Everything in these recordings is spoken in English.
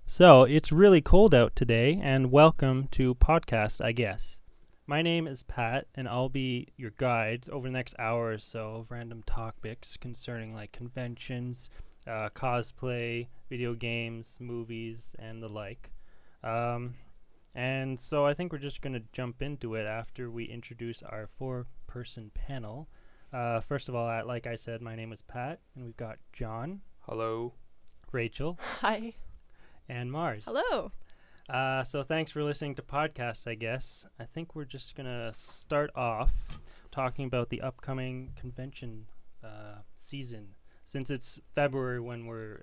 So, it's really cold out today, and welcome to Podcast, I guess. My name is Pat, and I'll be your guide over the next hour or so of random topics concerning like conventions, cosplay, video games, movies, and the like. And so I think we're just going to jump into it after we introduce our four-person panel. First of all, like I said, my name is Pat, and we've got John, Hello. Rachel, Hi. and Mars. Hello. So thanks for listening to podcasts, I guess. I think we're just going to start off talking about the upcoming convention season. Since it's February when we're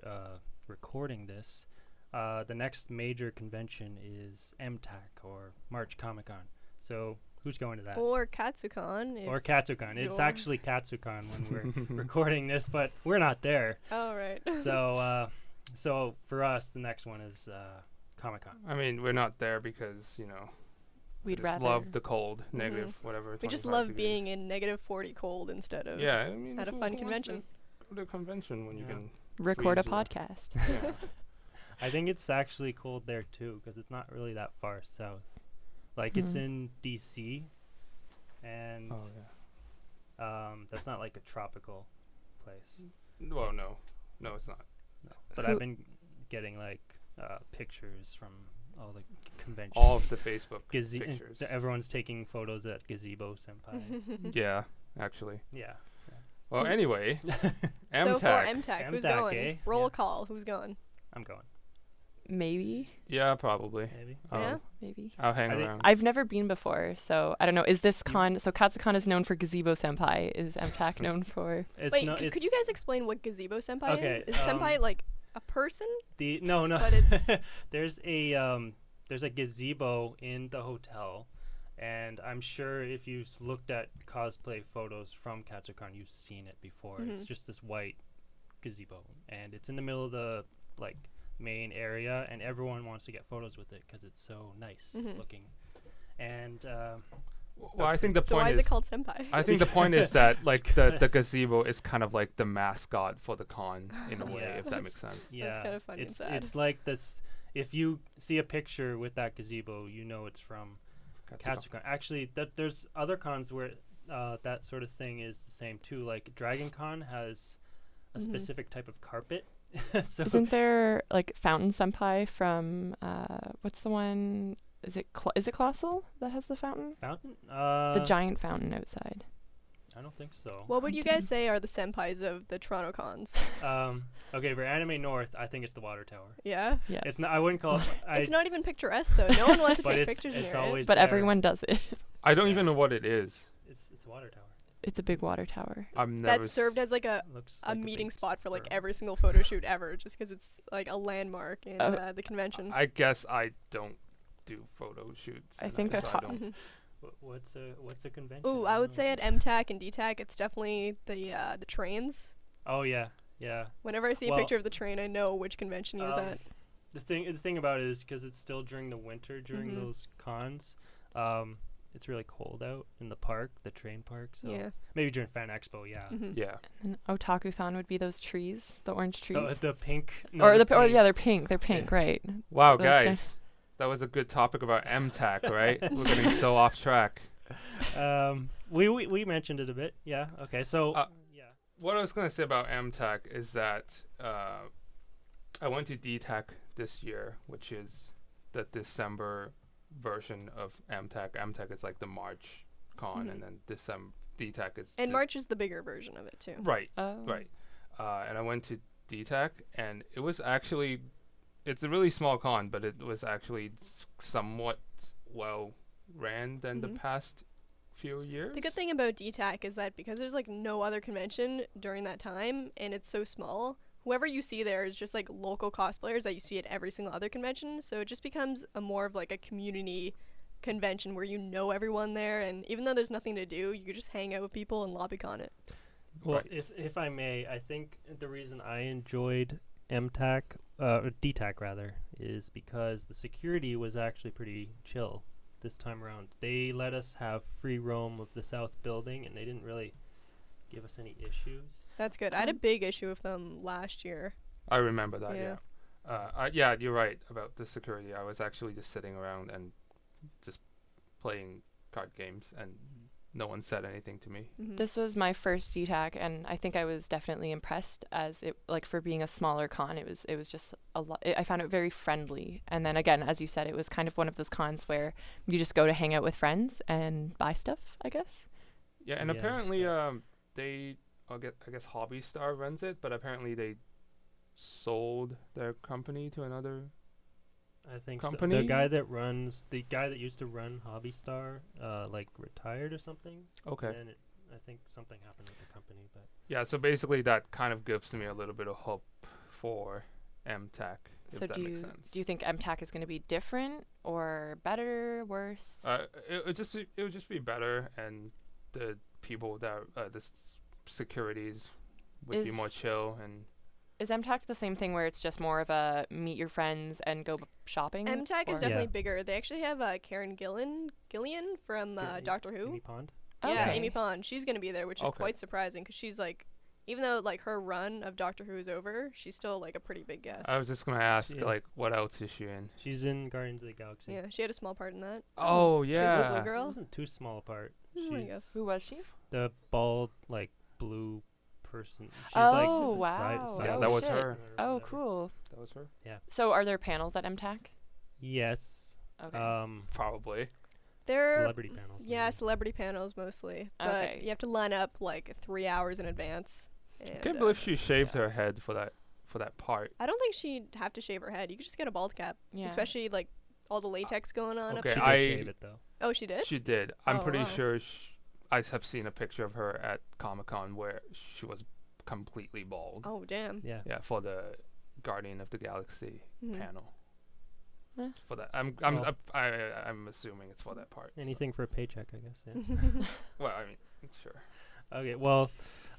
recording this, the next major convention is MTAC, or March Comic Con. So who's going to that? Or Katsucon. Or Katsucon. It's you're- actually Katsucon when we're recording this, but we're not there. Oh, right. So for us, the next one is Comic-Con. I mean, we're not there because, We'd just rather. love the cold, negative, whatever. We just 25 love degrees. being in negative 40 cold instead of Yeah, I mean, at a who fun wants convention. to go to a convention when you Yeah. can Record a freeze your- podcast. Yeah. I think it's actually cold there too, because it's not really that far south. Like it's in DC, and Oh yeah. that's not like a tropical place. Well, no, it's not. No. But I've been getting like pictures from all the conventions. All of the Facebook pictures. Everyone's taking photos at Gazebo Senpai. Yeah, actually. Yeah. Well, anyway, So for MTAC. MTAC, who's MTAC, going? eh? Roll Yeah. call. Who's going? I'm going. Maybe. Yeah, probably. Maybe. Yeah? Maybe. I'll hang I think- around. I've never been before, so I don't know. Is this con? So Katsucon is known for Gazebo Senpai. Is MTAC known for? It's Wait, no, could you guys explain what Gazebo Senpai Okay, is? Is Senpai like a person? No. But it's- there's a gazebo in the hotel, and I'm sure if you've looked at cosplay photos from Katsucon, you've seen it before. It's Mhm. just this white gazebo, and it's in the middle of the like main area, and everyone wants to get photos with it because it's so nice Mhm. looking. And Well, I think the So point why is is it called Senpai? I think the point is that like the gazebo is kind of like the mascot for the con in a way, Yeah. if that makes sense. yeah, kinda funny and it's sad. it's like this. If you see a picture with that gazebo, you know it's from Katsucon. Actually, there's other cons where that sort of thing is the same too. Like Dragon Con has a Mhm. specific type of carpet. So Isn't there like Fountain Senpai from what's the one? Is it Colossal that has the fountain? fountain? The giant fountain outside. I don't think so. What would you guys say are the senpais of the Toronto cons? Okay, for Anime North, I think it's the water tower. Yeah? Yeah. It's not. I wouldn't call it. It's not even picturesque, though. No one wants to But take it's pictures it's near it. always. But there. everyone does it. I don't Yeah. even know what it is. It's a water tower. It's a big water tower. I've never That served as like a Looks a like meeting big spot for like sperm. every single photo shoot ever, just because it's like a landmark in the convention. I guess I don't do photo shoots. I and think so they're top. Mhm. What's a convention? Ooh, I don't would say know. at MTAC and DTAC, it's definitely the trains. Oh yeah. Whenever I see a Well, picture of the train, I know which convention he was Um, at. The thing about it is because it's still during the winter during Mhm. those cons. It's really cold out in the park, the train park. So Yeah. maybe during Fan Expo, yeah. Mhm. Yeah. And Otaku-thon would be those trees, the orange trees. The pink. No, or the or pink. yeah, they're pink. They're pink, right? Wow, Those guys, just- that was a good topic about MTAC, right? We're getting so off track. We mentioned it a bit. Yeah. Okay. So yeah. What I was gonna say about MTAC is that I went to DTAC this year, which is the December version of MTAC. MTAC is like the March con, Mhm. and then DTAC is And the- March is the bigger version of it too. Right. Oh. Right. And I went to DTAC, and it was actually, it's a really small con, but it was actually somewhat well ran than the Mhm. past few years. The good thing about DTAC is that because there's like no other convention during that time and it's so small, whoever you see there is just like local cosplayers that you see at every single other convention. So it just becomes a more of like a community convention where you know everyone there, and even though there's nothing to do, you could just hang out with people and lobbycon it. Well, Right. if I may, I think the reason I enjoyed MTAC, or DTAC rather, is because the security was actually pretty chill this time around. They let us have free roam of the south building, and they didn't really give us any issues. That's good. I had a big issue with them last year. I remember that, Yeah. yeah. Yeah, you're right about the security. I was actually just sitting around and just playing card games, and no one said anything to me. Mhm. This was my first DTAC, and I think I was definitely impressed as it like for being a smaller con. It was just a lot. I found it very friendly, and then again, as you said, it was kind of one of those cons where you just go to hang out with friends and buy stuff, I guess. Yeah, and Yeah, apparently, yeah. I guess Hobby Star runs it, but apparently they sold their company to another. I think Company? so. The guy that used to run Hobby Star, like retired or something. Okay. And I think something happened with the company, but Yeah, so basically that kind of gives me a little bit of hope for MTech, if So that do makes you sense. do you think MTAC is going to be different or better, worse? It would just be better, and the people that securities would be more Is- chill, and Is MTAC the same thing where it's just more of a meet your friends and go shopping? MTAC is or- definitely Yeah. bigger. They actually have Karen Gillian from Doctor Who. Amy Pond. Yeah, Okay. Amy Pond. She's gonna be there, which is Okay. quite surprising because she's like, even though like her run of Doctor Who is over, she's still like a pretty big guest. I was just gonna ask, Yeah. like, what else is she in? She's in Guardians of the Galaxy. Yeah, she had a small part in that. Oh She was the blue yeah. It girl. wasn't too small a part. I She's guess. Who was she? the bald, like blue person. She's Oh, like wow. Yeah, Oh, that was shit. her. Oh, cool. That was her. So are there panels at MTAC? Yes. Okay. Probably. They're Celebrity panels. yeah, maybe. celebrity panels mostly, but Okay. you have to line up like 3 hours in advance. I And, can't believe uh, she shaved yeah. her head for that part. I don't think she'd have to shave her head. You could just get a bald cap, Yeah. especially like all the latex going on. okay, Up She there. did shave it though. Oh, she did. She did. I'm Oh, pretty wow. sure I have seen a picture of her at Comic-Con where she was completely bald. Oh, damn. Yeah. Yeah, for the Guardian of the Galaxy Mhm. panel. Huh. For that, Well- I'm assuming it's for that part. so- Anything for a paycheck, I guess. Yeah. Well, I mean, sure. Okay. Well,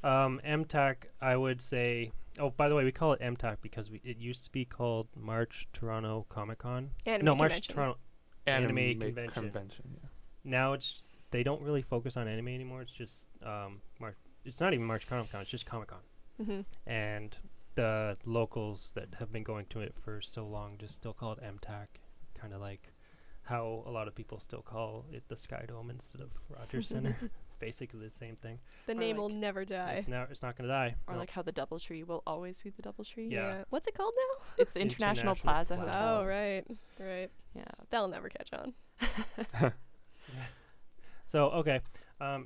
MTAC, I would say. Oh, by the way, we call it MTAC because it used to be called March Toronto Comic Con. Anime No, March convention. Toronto. Anime convention. Yeah. Now they don't really focus on anime anymore. It's just March. It's not even March Comic Con. It's just Comic Con. Mhm. And the locals that have been going to it for so long just still call it MTAC, kind of like how a lot of people still call it the Sky Dome instead of Rogers Center. Basically the same thing. The Or name will like- never die. It's not gonna die. Or No. like how the DoubleTree will always be the DoubleTree. Yeah. What's it called now? It's the International International Plaza Plaza. Hotel. Oh, right. Yeah. That'll never catch on. So okay,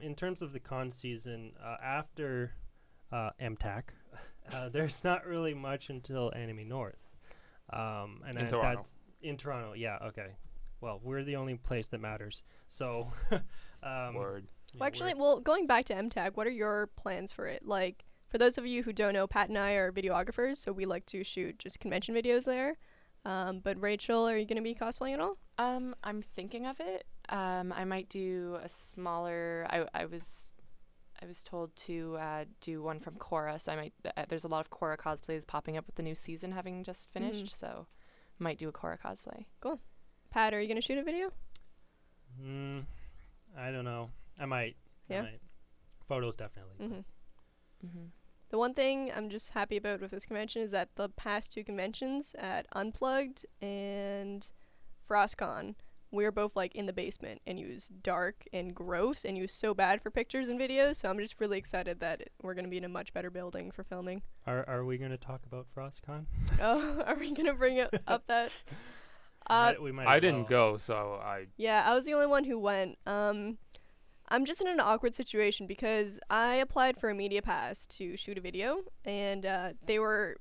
in terms of the con season, after MTAC, there's not really much until Anime North. And In I- Toronto. that's in Toronto. Yeah. Okay. Well, we're the only place that matters. So. Word. yeah, Well, actually, we're- going back to MTAG, what are your plans for it? Like, for those of you who don't know, Pat and I are videographers, so we like to shoot just convention videos there. But Rachel, are you going to be cosplaying at all? I'm thinking of it. I might do a smaller. I was told to do one from Korra, so I might. There's a lot of Korra cosplays popping up with the new season having just finished, so might do a Korra cosplay. Pat, are you going to shoot a video? I don't know. I might. Yeah? I might. Photos definitely. but- Mm-hmm. The one thing I'm just happy about with this convention is that the past two conventions at Unplugged and FrostCon, we were both like in the basement, and it was dark and gross, and it was so bad for pictures and videos. So I'm just really excited that we're gonna be in a much better building for filming. Are we going to talk about FrostCon? Oh, are we gonna bring it up that? We might I as didn't well. go, so I Yeah, I was the only one who went. I'm just in an awkward situation because I applied for a media pass to shoot a video, and they were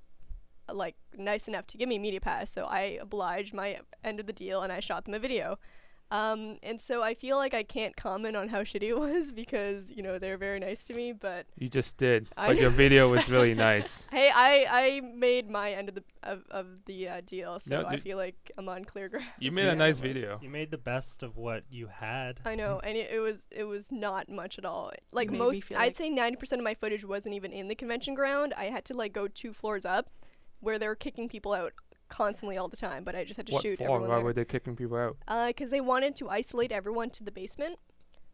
like nice enough to give me a media pass, so I obliged my end of the deal and I shot them a video. And so I feel like I can't comment on how shitty it was because, you know, they're very nice to me, but you just did, I- but your video was really nice. hey, I made my end of the deal, so No, I dude. feel like I'm on clear ground. You made Yeah, a nice it was. video. You made the best of what you had. I know, and it was not much at all. Like Made me most, feel I'd like- say 90% of my footage wasn't even in the convention ground. I had to like go 2 floors up, where they were kicking people out constantly all the time. But I just had to What shoot for? everyone Why there. were they kicking people out? 'Cause they wanted to isolate everyone to the basement.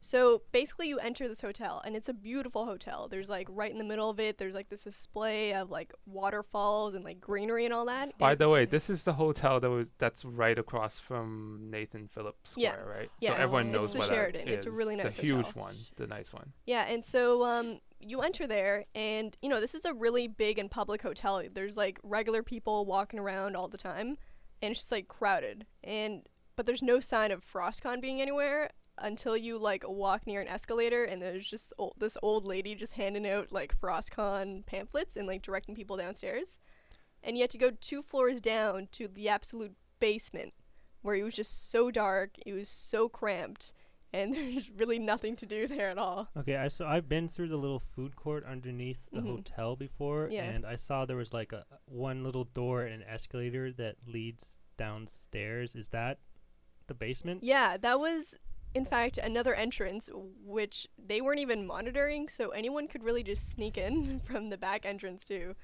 So basically you enter this hotel, and it's a beautiful hotel. There's like right in the middle of it, there's like this display of like waterfalls and like greenery and all that. By And the way, this is the hotel that's right across from Nathan Phillips Yeah. Square, right? Yeah, so everyone it's knows the what Sheraton. that It's a is. really nice the huge hotel. one, the nice one. yeah, and so you enter there, and you know, this is a really big and public hotel. There's like regular people walking around all the time, and it's just like crowded. But there's no sign of FrostCon being anywhere until you like walk near an escalator, and there's just this old lady just handing out like FrostCon pamphlets and like directing people downstairs. And you had to go 2 floors down to the absolute basement, where it was just so dark, it was so cramped, and there's really nothing to do there at all. Okay, so I've been through the little food court underneath the Mhm. hotel before, Yeah. and I saw there was like a one little door and an escalator that leads downstairs. Is that the basement? Yeah, that was in fact another entrance which they weren't even monitoring, so anyone could really just sneak in from the back entrance too.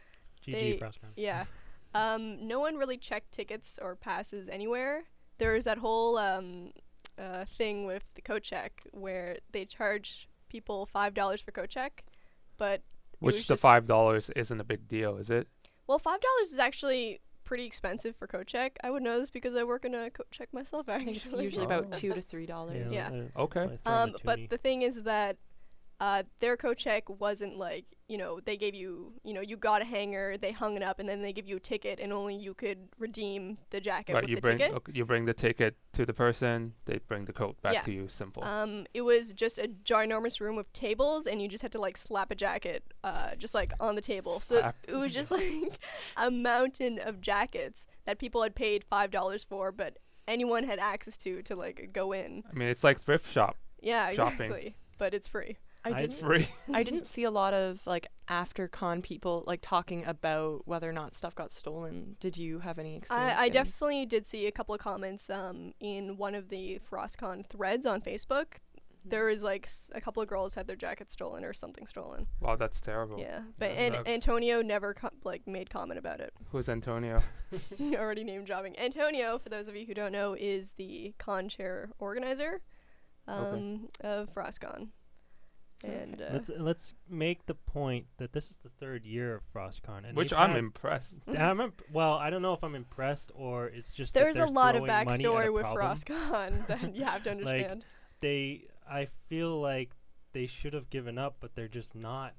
GG They- Frostcon. Yeah. No one really checked tickets or passes anywhere. There was that whole thing with the coat check where they charge people $5 for coat check, but was Which the just- $5 isn't a big deal, is it? well, $5 is actually pretty expensive for coat check. I would know this because I work in a coat check myself. I think it's Actually, usually Oh. about $2 to $3. Yeah. Okay. so I throw in a but toonie. the thing is that their coat check wasn't like, you know, they gave you, you know, you got a hanger, they hung it up, and then they give you a ticket, and only you could redeem the jacket Right, with you the bring ticket. you bring the ticket to the person, they bring the coat back Yeah. to you. Simple. It was just a ginormous room with tables, and you just had to like slap a jacket, just like on the table. So Slap it was just like a mountain of jackets that people had paid $5 for, but anyone had access to like go in. I mean, it's like thrift shop. Yeah, Shopping. exactly. But it's free. I I- didn't Free. I didn't see a lot of like after con people like talking about whether or not stuff got stolen. Did you have any experience? I getting- definitely did see a couple of comments in one of the FrostCon threads on Facebook. There was like a couple of girls had their jackets stolen or something stolen. Wow, that's terrible. Yeah, but that and sucks. Antonio never like made comment about it. Who's Antonio? Already name dropping. Antonio, for those of you who don't know, is the con chair organizer of FrostCon. And Let's make the point that this is the 3rd year of FrostCon, and Which they've I'm had- impressed. well, I don't know if I'm impressed or it's just there's that a they're lot of throwing money at a backstory with problem. FrostCon that you have to understand. I feel like they should have given up, but they're just not.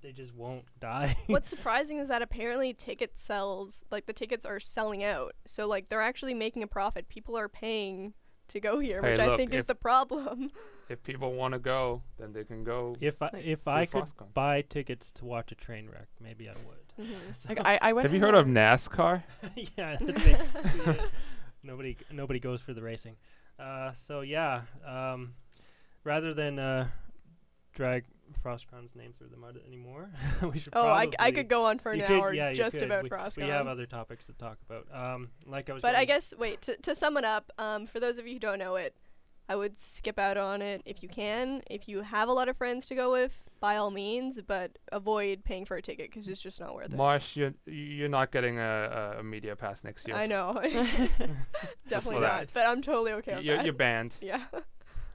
They just won't die. What's surprising is that apparently ticket sales, like the tickets are selling out. So like they're actually making a profit. People are paying to go here, Hey, which I look, think is if- the problem. If people want to go, then they can go. if I could FrostCon. buy tickets to watch a train wreck, maybe I would. Mhm. Like I went. Have you to heard of NASCAR? Yeah, that's basically it. Nobody goes for the racing. So yeah, rather than drag FrostCon's name through the mud anymore, we should Oh, I probably could go on for an you could- hour yeah, you just could. about we, FrostCon. We have other topics to talk about. Like I was. But I going- guess wait, to sum it up, for those of you who don't know it, I would skip out on it if you can. If you have a lot of friends to go with, by all means, but avoid paying for a ticket because it's just not worth it. Marsh, you're not getting a media pass next year. I know. Definitely for not. that. But I'm totally okay with that. You're banned. Yeah.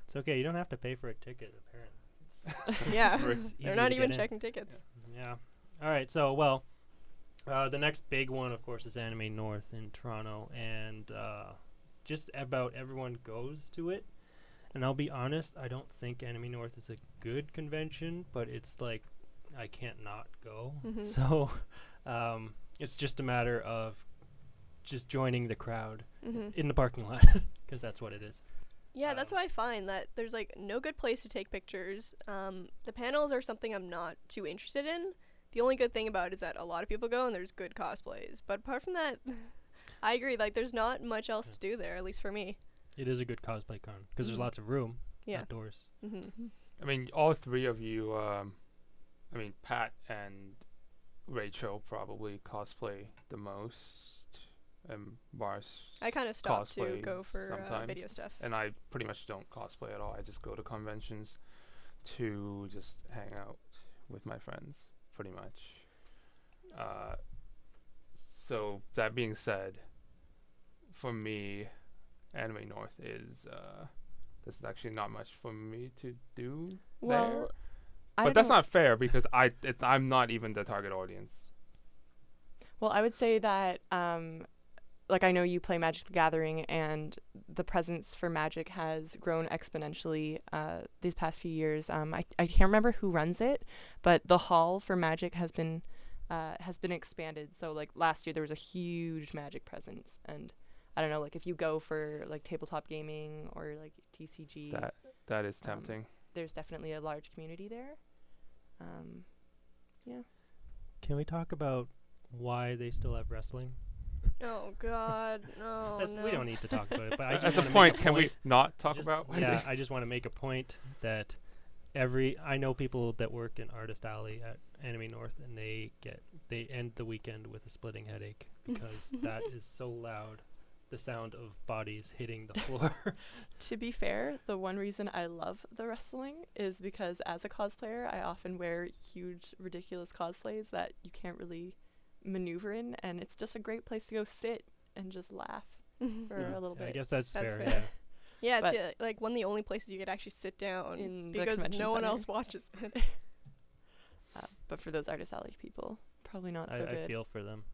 It's okay. You don't have to pay for a ticket, apparently. Yeah. It's They're easy not to even get in. checking tickets. Yeah. All right. So, well, the next big one, of course, is Anime North in Toronto, and just about everyone goes to it. And I'll be honest, I don't think Anime North is a good convention, but it's like I can't not go. Mhm. So, it's just a matter of just joining the crowd Hmm. in the parking lot, because that's what it is. Yeah, that's why I find that there's like no good place to take pictures. The panels are something I'm not too interested in. The only good thing about it is that a lot of people go and there's good cosplays. But apart from that, I agree. Like, there's not much else to do there, at least for me. It is a good cosplay con because there's Mhm. lots of room Yeah. outdoors. Hmm. I mean, all three of you. I mean, Pat and Rachel probably cosplay the most, and Mars. I kind of stopped to Cosplay go for sometimes. video stuff. And I pretty much don't cosplay at all. I just go to conventions to just hang out with my friends, pretty much. So that being said, for me, Anime North is this is actually not much for me to do there. Well, But that's not fair because I'm not even the target audience. Well, I would say that, like, I know you play Magic the Gathering, and the presence for Magic has grown exponentially these past few years. I can't remember who runs it, but the hall for Magic has been expanded. So, like, last year there was a huge Magic presence, and I don't know, like, if you go for like tabletop gaming or like TCG, That is tempting. there's definitely a large community there. Yeah. Can we talk about why they still have wrestling? Oh God, no, no. We don't need to talk about it, but I just As a wanna make point, can we not talk Just- about? why Yeah, they- I just want to make a point that I know people that work in Artist Alley at Anime North, and they end the weekend with a splitting headache because that is so loud, the sound of bodies hitting the floor. To be fair, the one reason I love the wrestling is because as a cosplayer, I often wear huge, ridiculous cosplays that you can't really maneuver in, and it's just a great place to go sit and just laugh for a little I bit. guess that's That's fair. fair. Yeah. Yeah, it's But- like one of the only places you could actually sit down In the because convention no one center. else watches it. But for those Artist Alley people, probably not so I good. feel for them.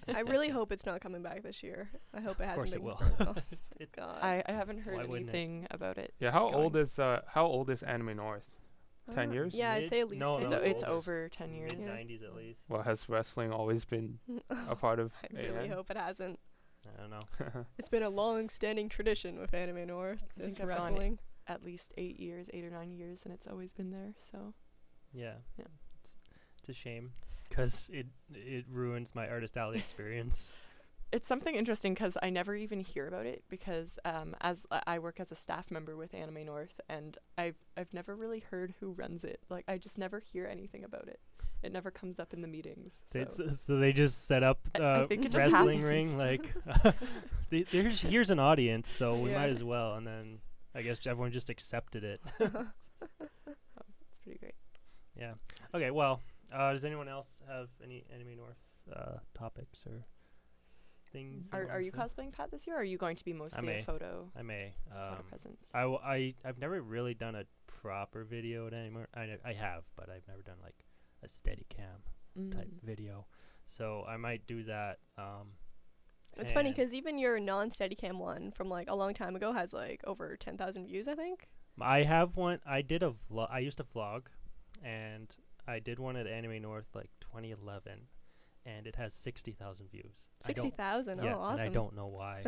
I really hope it's not coming back this year. I hope it Of hasn't course it been. will. Oh, It- God. I haven't heard Why wouldn't it? anything about it. Yeah, how going. old is Anime North? 10 years? Yeah, I'd Mid- say at least no, 10 no, years. It's over 10 years. Mid 90s at least. Well, has wrestling always been a part of I really AN? hope it hasn't. I don't know. It's been a long-standing tradition with Anime North. I Is think I've gone wrestling. At least 8 or 9 years, and it's always been there. So Yeah. Yeah. It's a shame because it ruins my Artist Alley experience. it's something interesting because I never even hear about it because as I work as a staff member with Anime North, and I've never really heard who runs it. Like, I just never hear anything about it. It never comes up in the meetings. So they just set up I think it just wrestling happens. ring like here's an audience, so we Yeah. might as well. And then I guess everyone just accepted it. It's pretty great. Yeah. Okay. Well, does anyone else have any Anime North topics or things? they Are wanna you say? cosplaying, Pat, this year? Or are you going to be mostly may. a photo I may. presence? I've never really done a proper video at anymore. I have, but I've never done like a steady cam type video. So I might do that. It's funny and because even your non-Steadicam one from like a long time ago has like over 10,000 views, I think. I have one. I did a vlog. I used to vlog, and I did one at Anime North like 2011, and it has 60,000 views. I don't- 60,000. Yeah, Oh, awesome. and I don't know why.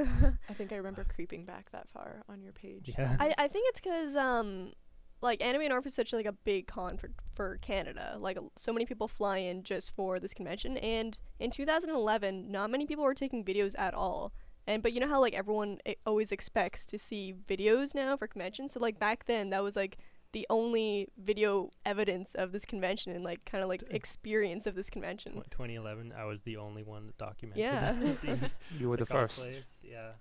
I think I remember creeping back that far on your page. Yeah. I think it's because like Anime North is such like a big con for Canada. Like so many people fly in just for this convention, and in 2011, not many people were taking videos at all. But you know how like everyone always expects to see videos now for conventions. So like back then, that was like the only video evidence of this convention and like kind of like experience of this convention. 2011, I was the only one that documented. Yeah. You were the first. cosplayers. Yeah.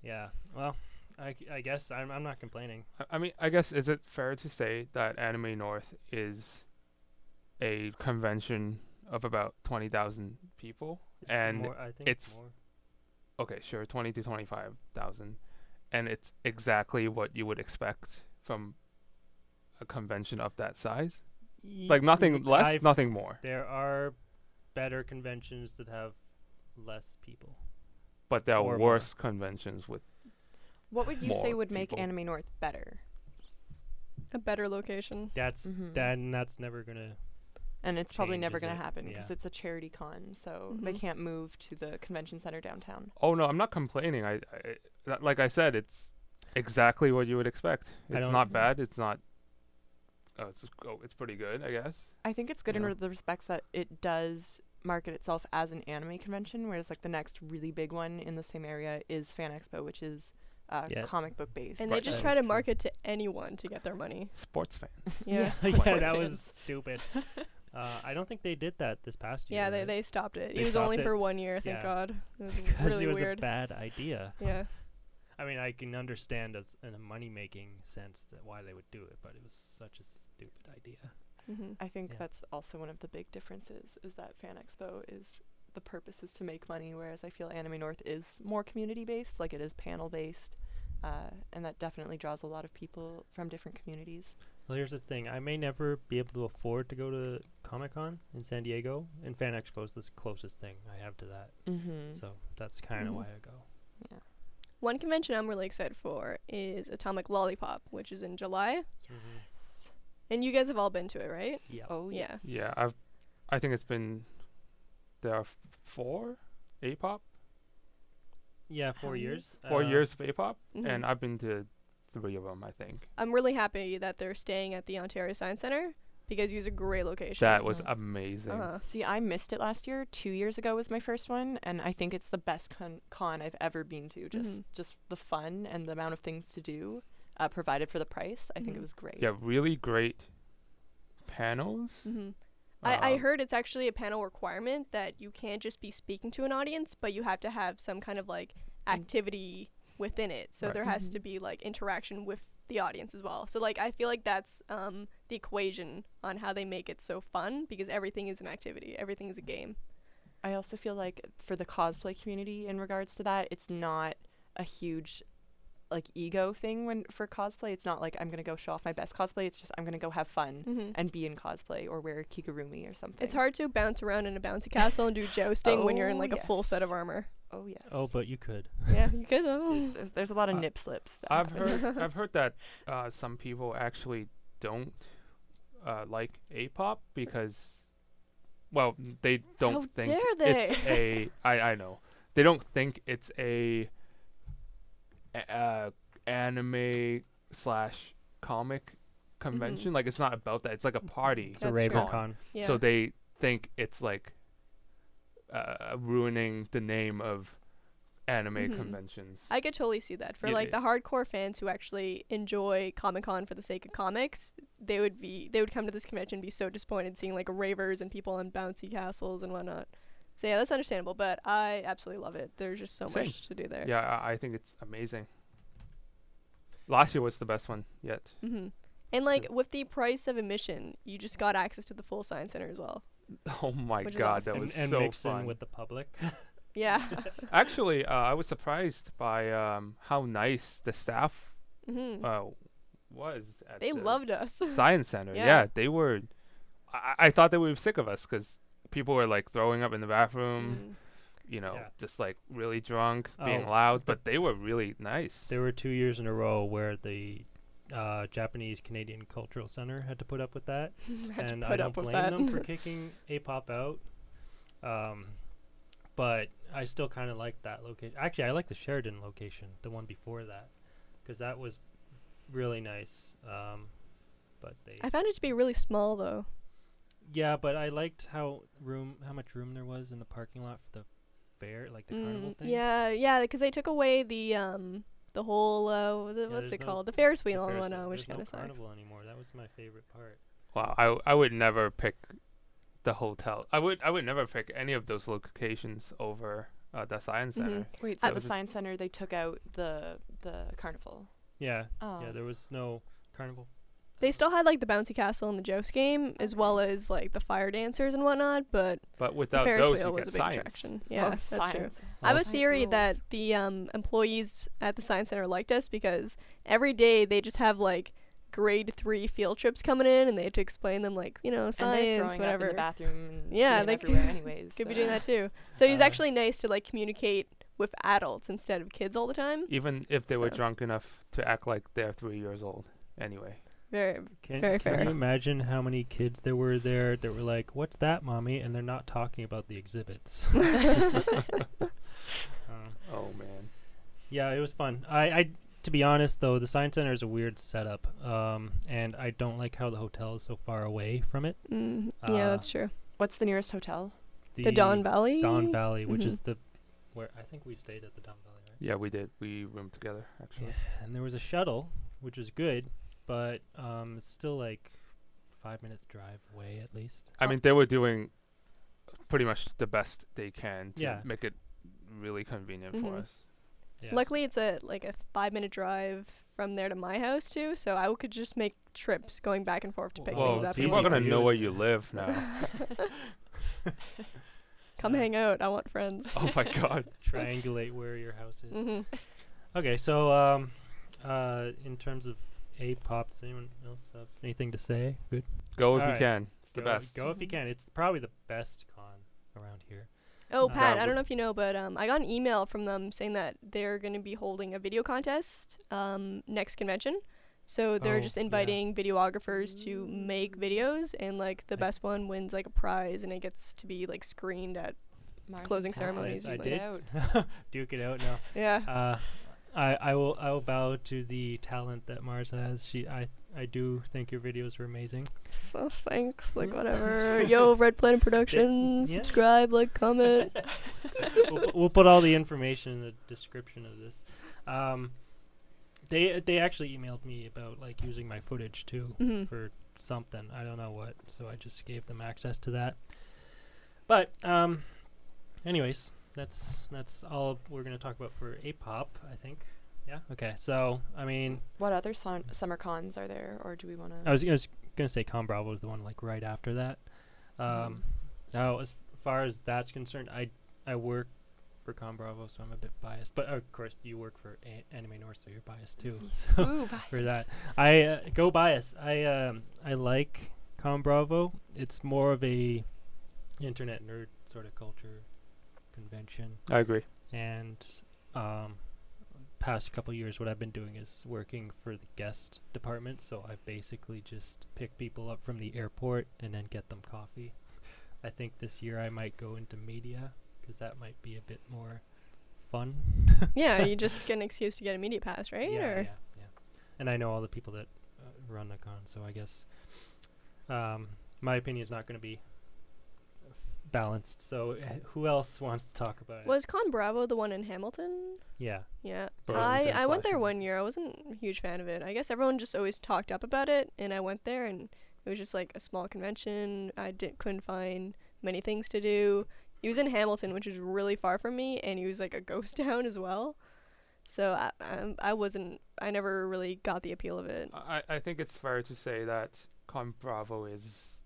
Yeah. Well, I guess I'm not complaining. I mean, I guess, is it fair to say that Anime North is a convention of about 20,000 people? It's And more, I think it's- more. Okay, sure, 20 to 25,000. And it's exactly what you would expect from a convention of that size? Like nothing less, nothing more. There are better conventions that have less people. But there are Or more. worse conventions with What would you say More would make people. Anime North better? A better location. That's Mhm. that's never gonna. And it's probably never changes going to it, happen because yeah. it's a charity con, so they Mhm. can't move to the convention center downtown. Oh no, I'm not complaining. Like I said, it's exactly what you would expect. I It's don't- not bad. It's not. It's pretty good, I guess. I think it's good Yeah. in the respects that it does market itself as an anime convention, whereas like the next really big one in the same area is Fan Expo, which is Yeah. comic book based. And Right. they just That try is to true. market to anyone to get their money. Sports fans. Yeah. Yes. Yeah, Sports that fans. was stupid. I don't think they did that this past year. Yeah, right? they stopped it. They It was stopped only it. for 1 year, thank Yeah. God. It was because really it was weird. a bad idea. Yeah. I mean, I can understand as in a money-making sense that why they would do it, but it was such a stupid idea. Mm-hmm. I think Yeah. that's also one of the big differences is that Fan Expo is the purpose is to make money, whereas I feel Anime North is more community based, like it is panel based, and that definitely draws a lot of people from different communities. Well, here's the thing. I may never be able to afford to go to Comic-Con in San Diego, and Fan Expo is the closest thing I have to that. Mm-hmm. So that's kind of Mhm. why I go. Yeah. One convention I'm really excited for is Atomic Lollipop, which is in July. Yes. And you guys have all been to it, right? Yeah. Oh Yeah. yes. Yeah, I think it's been there are 4 A-pop, Yeah, How 4 many? years. 4 years of A-pop, Mhm. and I've been to 3 of them, I think. I'm really happy that they're staying at the Ontario Science Center because you use a great location. That was Mhm. amazing. Uh-huh. See, I missed it last year. 2 years ago was my first one, and I think it's the best con I've ever been to. Just the fun and the amount of things to do, provided for the price. I think Mhm. it was great. Yeah, really great panels. hmm I Um, heard it's actually a panel requirement that you can't just be speaking to an audience, but you have to have some kind of like activity within it. So Right. there has to Mhm. be like interaction with the audience as well. So like I feel like that's the equation on how they make it so fun because everything is an activity, everything is a game. I also feel like for the cosplay community in regards to that, it's not a huge like ego thing when for cosplay. It's not like I'm gonna go show off my best cosplay. It's just I'm gonna go have fun hmm and be in cosplay or wear kikigurumi or something. It's hard to bounce around in a bouncy castle and do jousting when you're in Oh, like a full set yes. of armor. Oh yes. Oh, but you could. Yeah, you could. Oh. There's a lot of Uh, nip slips. That I've happen. I've heard that some people actually don't like A-pop because, well, they don't How think dare they? it's a. I know they don't think it's anime slash comic convention. Like it's not about that. It's like a party. It's a That's true. RavenCon. Yeah. So they think it's like ruining the name of anime Mhm. conventions. I could totally see that. For Yeah, like yeah. the hardcore fans who actually enjoy Comic-Con for the sake of comics, they would come to this convention and be so disappointed seeing like ravers and people in bouncy castles and whatnot. So yeah, that's understandable, but I absolutely love it. There's just so Same. much to do there. Yeah, I think it's amazing. Last year was the best one yet. hmm And like with the price of admission, you just got access to the full science center as well. Oh my Which is god, awesome. that was and so mix fun. in with the public. Yeah. Actually, I was surprised by how nice the staff hmm was at They the loved us. Science Center. Yeah. Yeah, they were. I thought they would be sick of us because people were like throwing up in the bathroom, Mhm. you know, Yeah. just like really drunk, being Oh, loud, but they were really nice. There were 2 years in a row where the Japanese Canadian Cultural Center had to put up with that, Had to and put I don't up with blame that. them for kicking A-pop out. But I still kind of like that location. Actually, I like the Sheridan location, the one before that, because that was really nice. But they, I found it to be really small though. yeah, but I liked how much room there was in the parking lot for the fair, like the carnival thing. Yeah, because they took away the whole what's there's it no- called, the Ferris The wheel and Ferris whatnot, wheel. which There's kind no of sucks. carnival anymore. That was my favorite part. Wow, I would never pick the hotel. I would never pick any of those locations over the Science Center. Mhm. Wait, so I the was just- Science Center they took out the carnival. Yeah, Oh. yeah, there was no carnival. They still had like the bouncy castle and the joust game, as well as like the fire dancers and whatnot. But But the without Ferris those, wheel you was get a big science. attraction. Yeah, Oh, that's true. science. I have a Science theory rules. that the employees at the science center liked us because every day they just have like grade 3 field trips coming in, and they have to explain them like And they're science, throwing up in whatever. the bathroom. And Yeah, peeing they everywhere anyways. Could be so- doing that too. So it was Uh, actually nice to like communicate with adults instead of kids all the time. Even if they were So- drunk enough to act like they're 3 years old. Anyway. Very. Can, Very can fair. you imagine how many kids there were there that were like, "What's that, mommy?" And they're not talking about the exhibits. Oh man. Yeah, it was fun. I to be honest though, the Science Center is a weird setup, and I don't like how the hotel is so far away from it. Yeah, that's true. What's the nearest hotel? The Don Valley. Don Valley, which Mhm. is the where I think we stayed at the Don Valley, right? Yeah, we did. We roomed together actually. Yeah, and there was a shuttle, which was good, but it's still like 5 minutes drive away at least. I mean, they were doing pretty much the best they can to Yeah. make it really convenient for Mhm. us. Yeah. Luckily, it's a 5-minute drive from there to my house too, so I could just make trips going back and forth to pick Well, things Whoa, up. it's people easy are gonna for you. know where you live now. Come hang out. I want friends. Oh my god. Triangulate where your house is. hmm Okay, so in terms of A-pop, does anyone else have anything to say? Good. Go if All you right. can. It's the Go, best. Go if you can. It's probably the best con around here. Oh, Pat, that I don't would- know if you know, but I got an email from them saying that they're going to be holding a video contest next convention. So they're Oh, just yeah. inviting videographers to make videos, and like the I- best one wins like a prize, and it gets to be like screened at. Mars Closing and Pat, ceremonies duke I or it did. out. Duke it out now. Yeah. I will bow to the talent that Mars has. I do think your videos are amazing. Oh, thanks. Like whatever. Yo, Red Planet Productions. Yeah. Subscribe, like, comment. We'll put all the information in the description of this. They actually emailed me about like using my footage too Mhm. for something. I don't know what. So I just gave them access to that. But anyways, that's all we're gonna talk about for A-pop, I think. Yeah. Okay. So I mean, What other summer cons are there, or do we want I to? was gonna say Con Bravo is the one like right after that. Now as far as that's concerned, I work for Con Bravo, so I'm a bit biased. But of course, you work for Anime North, so you're biased too. So Ooh, for bias. that, I go bias. I like Con Bravo. It's more of a internet nerd sort of culture convention, I agree. and past couple years what I've been doing is working for the guest department, so I basically just pick people up from the airport and then get them coffee. I think this year I might go into media because that might be a bit more fun. Yeah, you just get an excuse to get a media pass, right? Yeah, Or yeah. And I know all the people that run the con, so I guess my opinion is not going to be balanced. So who else wants to talk about it? was Con Bravo the one in Hamilton? Yeah. Yeah. Burlington I went slash there Hamilton. 1 year. I wasn't a huge fan of it. I guess everyone just always talked up about it, and I went there, and it was just like a small convention. I couldn't find many things to do. He was in Hamilton, which is really far from me, and he was like a ghost town as well. So I never really got the appeal of it. I think it's fair to say that Con Bravo is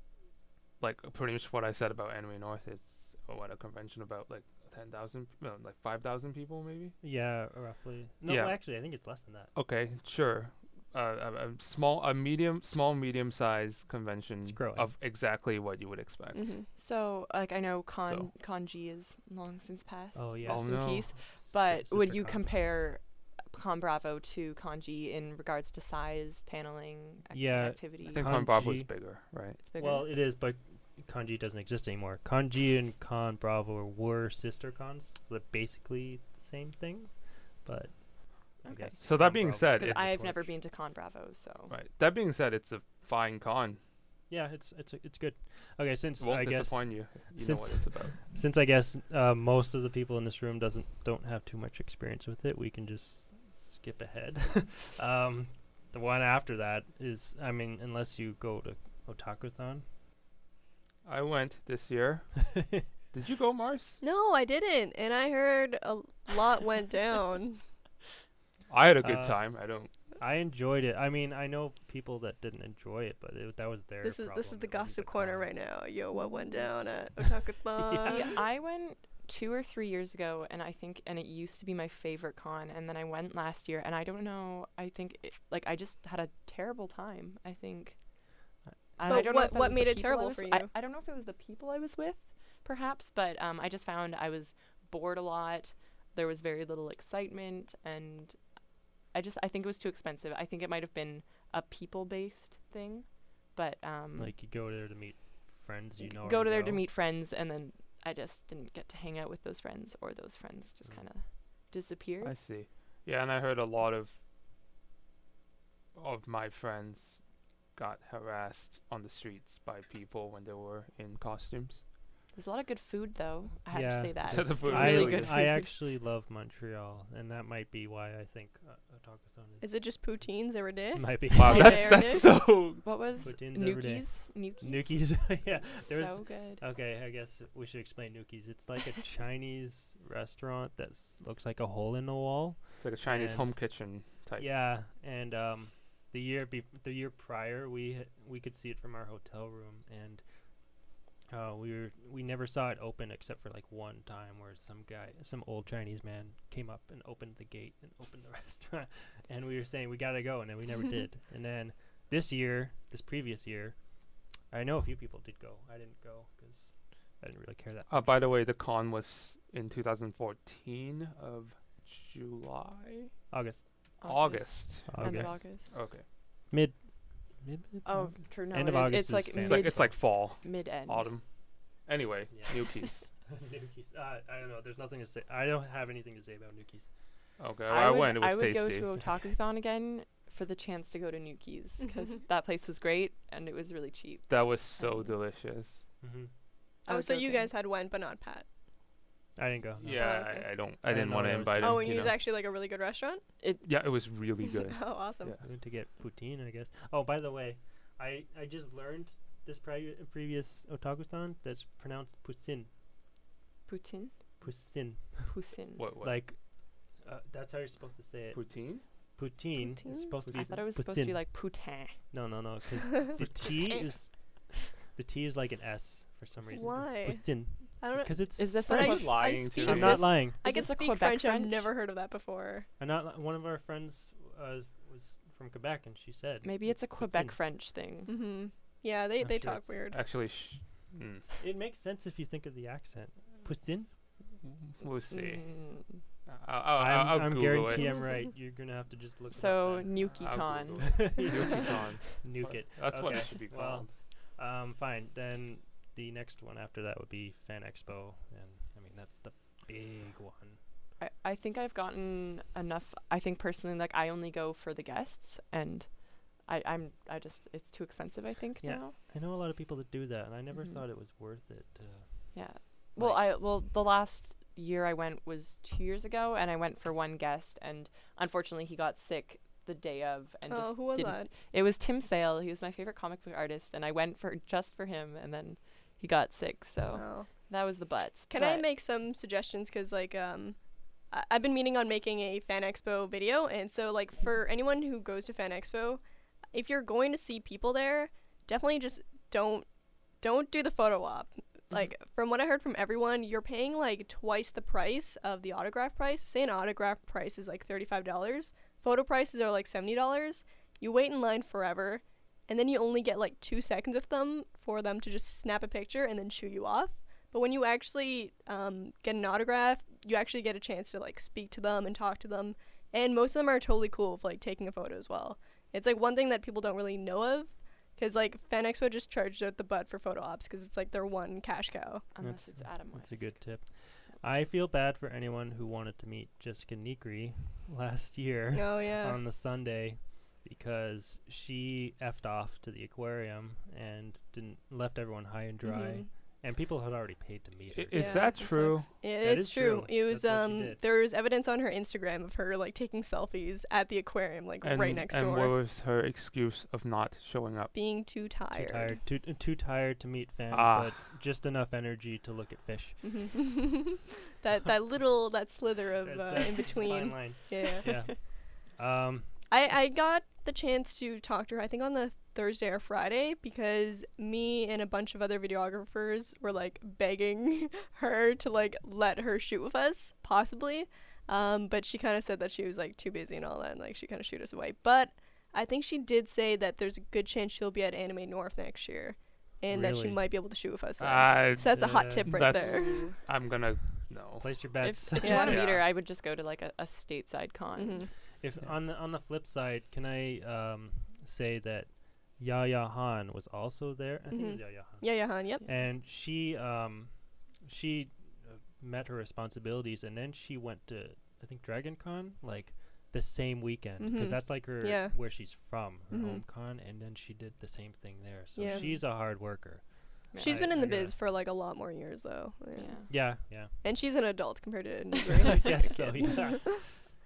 like pretty much what I said about Anime North. It's what a convention about like 10,000, no, like 5,000 people maybe. Yeah, roughly. No, Yeah. well, actually, I think it's less than that. Okay, sure. A small medium sized convention It's growing. of exactly what you would expect. Mhm. So, like, I know So- Con G is long since passed. Oh, yeah. Rest Oh, in no. peace. Sister- But would sister you con. compare Con Bravo to Con G in regards to size, paneling, Yeah, activity? I think Con Con Bravo G- is bigger, right? It's bigger. Well, it is, but Kanji doesn't exist anymore. Kanji and Con Bravo were sister cons, so they're basically the same thing. But I Okay. guess. So that Con being Bravo's said, the because it's- I've never torch. been to Con Bravo, so Right. That being said, it's a fine con. Yeah, it's good. Okay, since It won't I guess disappoint you. You know since- what it's about. since I guess most of the people in this room don't have too much experience with it, we can just skip ahead. The one after that is, I mean, unless you go to Otakuthon. I went this year. Did you go, Mars? No, I didn't, and I heard a lot went down. I had a good Uh, time. I don't. I enjoyed it. I mean, I know people that didn't enjoy it, but that was their This is problem. the It wasn't gossip corner con. right now. Yo, what went down at Otakuthon? See, I went 2 or 3 years ago, and it used to be my favorite con, and then I went last year, and I don't know. I think I just had a terrible time. I think. And I But don't know if that what was made the it people I terrible was for w- you? I don't know if it was the people I was with, perhaps, but I just found I was bored a lot. There was very little excitement, and I think it was too expensive. I think it might have been a people-based thing, but Like you go there to meet friends, you know. go already to there to know. meet friends, and then I just didn't get to hang out with those friends, or those friends just kind of disappeared. I see. Yeah, and I heard a lot of my friends got harassed on the streets by people when they were in costumes. There's a lot of good food, though. I have Yeah. to say that. The food I, really really good good. I food. actually love Montreal, and that might be why I think Otakuthon Is it just poutines every day? might be. Wow, Yeah, that's there so. What was Poutines every day. Nuki's? Nuki's? Yeah, there was. So good. Okay, I guess we should explain Nuki's. It's like a Chinese restaurant that looks like a hole in the wall. It's like a Chinese And- home kitchen type. Yeah, and the year prior, we could see it from our hotel room, and we never saw it open except for like one time where some old Chinese man came up and opened the gate and opened the restaurant, and we were saying we gotta go, and then we never did. And then this previous year, I know a few people did go. I didn't go because I didn't really care that much. By the way, the con was in 2014 of July, August. August. End of August. Okay. Mid. Oh, true. No, End of it is. August It's like is It's Fan like it's like fall, mid-end. autumn. Anyway, Yeah. new keys. Nukies. I don't know. There's nothing to say. I don't have anything to say about Nukies. Okay, well, I went. It was I would tasty. go to Otakuthon again for the chance to go to Nuki's because that place was great and it was really cheap. That was so delicious. Mm-hmm. I Oh, would so go you again. guys had went, but not Pat. I didn't go. No. Yeah, okay. I I didn't didn't want to know that was invite good. him. Oh, and you he's know. actually like a really good restaurant. Yeah, it was really good. Oh, awesome. Yeah. I went to get poutine, I guess. Oh, by the way, I just learned this previous Otakuthon that's pronounced poutine. Poutine? Poutine. Poutine. What? Like, that's how you're supposed to say it. Poutine? Poutine Poutine? is supposed to be. I thought it was supposed to be poutine. like poutin. No, because the T is like an S for some reason. Why? Poutine. I don't know. Because it's. Is this But a I, French s- Quebec- I lying speak. too. I'm is not this- lying. I is can this a speak Quebec French. I've French? never heard of that before. I'm not. One of our friends was from Quebec, and she said Maybe it's a Quebec poutine. French thing. Mm-hmm. Yeah, they Not sure talk it's- weird. Actually, It makes sense if you think of the accent. Poutine. we'll see. Mm. I'll I'm Google guarantee it. I'm right. You're gonna have to just look. So it up then. NukiCon. NukiCon. Nuke it. That's what Okay, it should be well, called. Fine. Then the next one after that would be Fan Expo, and I mean that's the big one. I think I've gotten enough. I think personally, like I only go for the guests, and I just it's too expensive. I think Yeah. now. I know a lot of people that do that, and I never Mhm. thought it was worth it. Yeah. Well, Like- the last year I went was 2 years ago, and I went for one guest, and unfortunately he got sick the day of, and Oh, just who was didn't. that? It was Tim Sale. He was my favorite comic book artist, and I went for just for him, and then he got sick, so Oh. that was the butts. Can I But make some suggestions? Because, like, I've been meaning on making a Fan Expo video. And so, like, for anyone who goes to Fan Expo, if you're going to see people there, definitely just don't do the photo op. Like, from what I heard from everyone, you're paying, like, twice the price of the autograph price. Say an autograph price is, like, $35. Photo prices are, like, $70. You wait in line forever, and then you only get, like, 2 seconds with them for them to just snap a picture and then shoo you off. But when you actually get an autograph, you actually get a chance to, like, speak to them and talk to them. And most of them are totally cool with, like, taking a photo as well. It's, like, one thing that people don't really know of. Because, like, Fan Expo just charged out the butt for photo ops because it's, like, their one cash cow. unless it's Adam West. That's a good tip. I feel bad for anyone who wanted to meet Jessica Negri last year Oh, yeah. on the Sunday because she effed off to the aquarium and left everyone high and dry. Mhm. And people had already paid to meet her. Is Yeah, that it true? sucks. Yeah, That it's is true. true. It was That's what she did. there was evidence on her Instagram of her like taking selfies at the aquarium, like right next and door, what was her excuse of not showing up? being too tired. Too tired to meet fans, Ah. but just enough energy to look at fish. Mhm. that slither of It's in it's a fine between. line. Yeah. Yeah. I got the chance to talk to her, I think on the Thursday or Friday, because me and a bunch of other videographers were like begging her to like let her shoot with us, possibly. But she kind of said that she was like too busy and all that, and like she kind of shooed us away. But I think she did say that there's a good chance she'll be at Anime North next year, and that she Really? might be able to shoot with us then. So that's a hot tip right that's- there. Ooh. I'm gonna no. Place your bets. If you Yeah. want to meet Yeah. her, I would just go to like a stateside con. Mhm. If Yeah. on the flip side, can I say that Yaya Han was also there? I think it was Mhm. Yaya Han. Yeah, Han. Yep. And she met her responsibilities, and then she went to I think Dragon Con like the same weekend because Mhm. that's like her Yeah. where she's from, her Mhm. home con, and then she did the same thing there. So Yeah. she's a hard worker. Yeah. She's I- been in I the gotta- biz for like a lot more years though. Yeah. Yeah. And she's an adult compared to Negri. I who's, like, a guess so. kid. Yeah.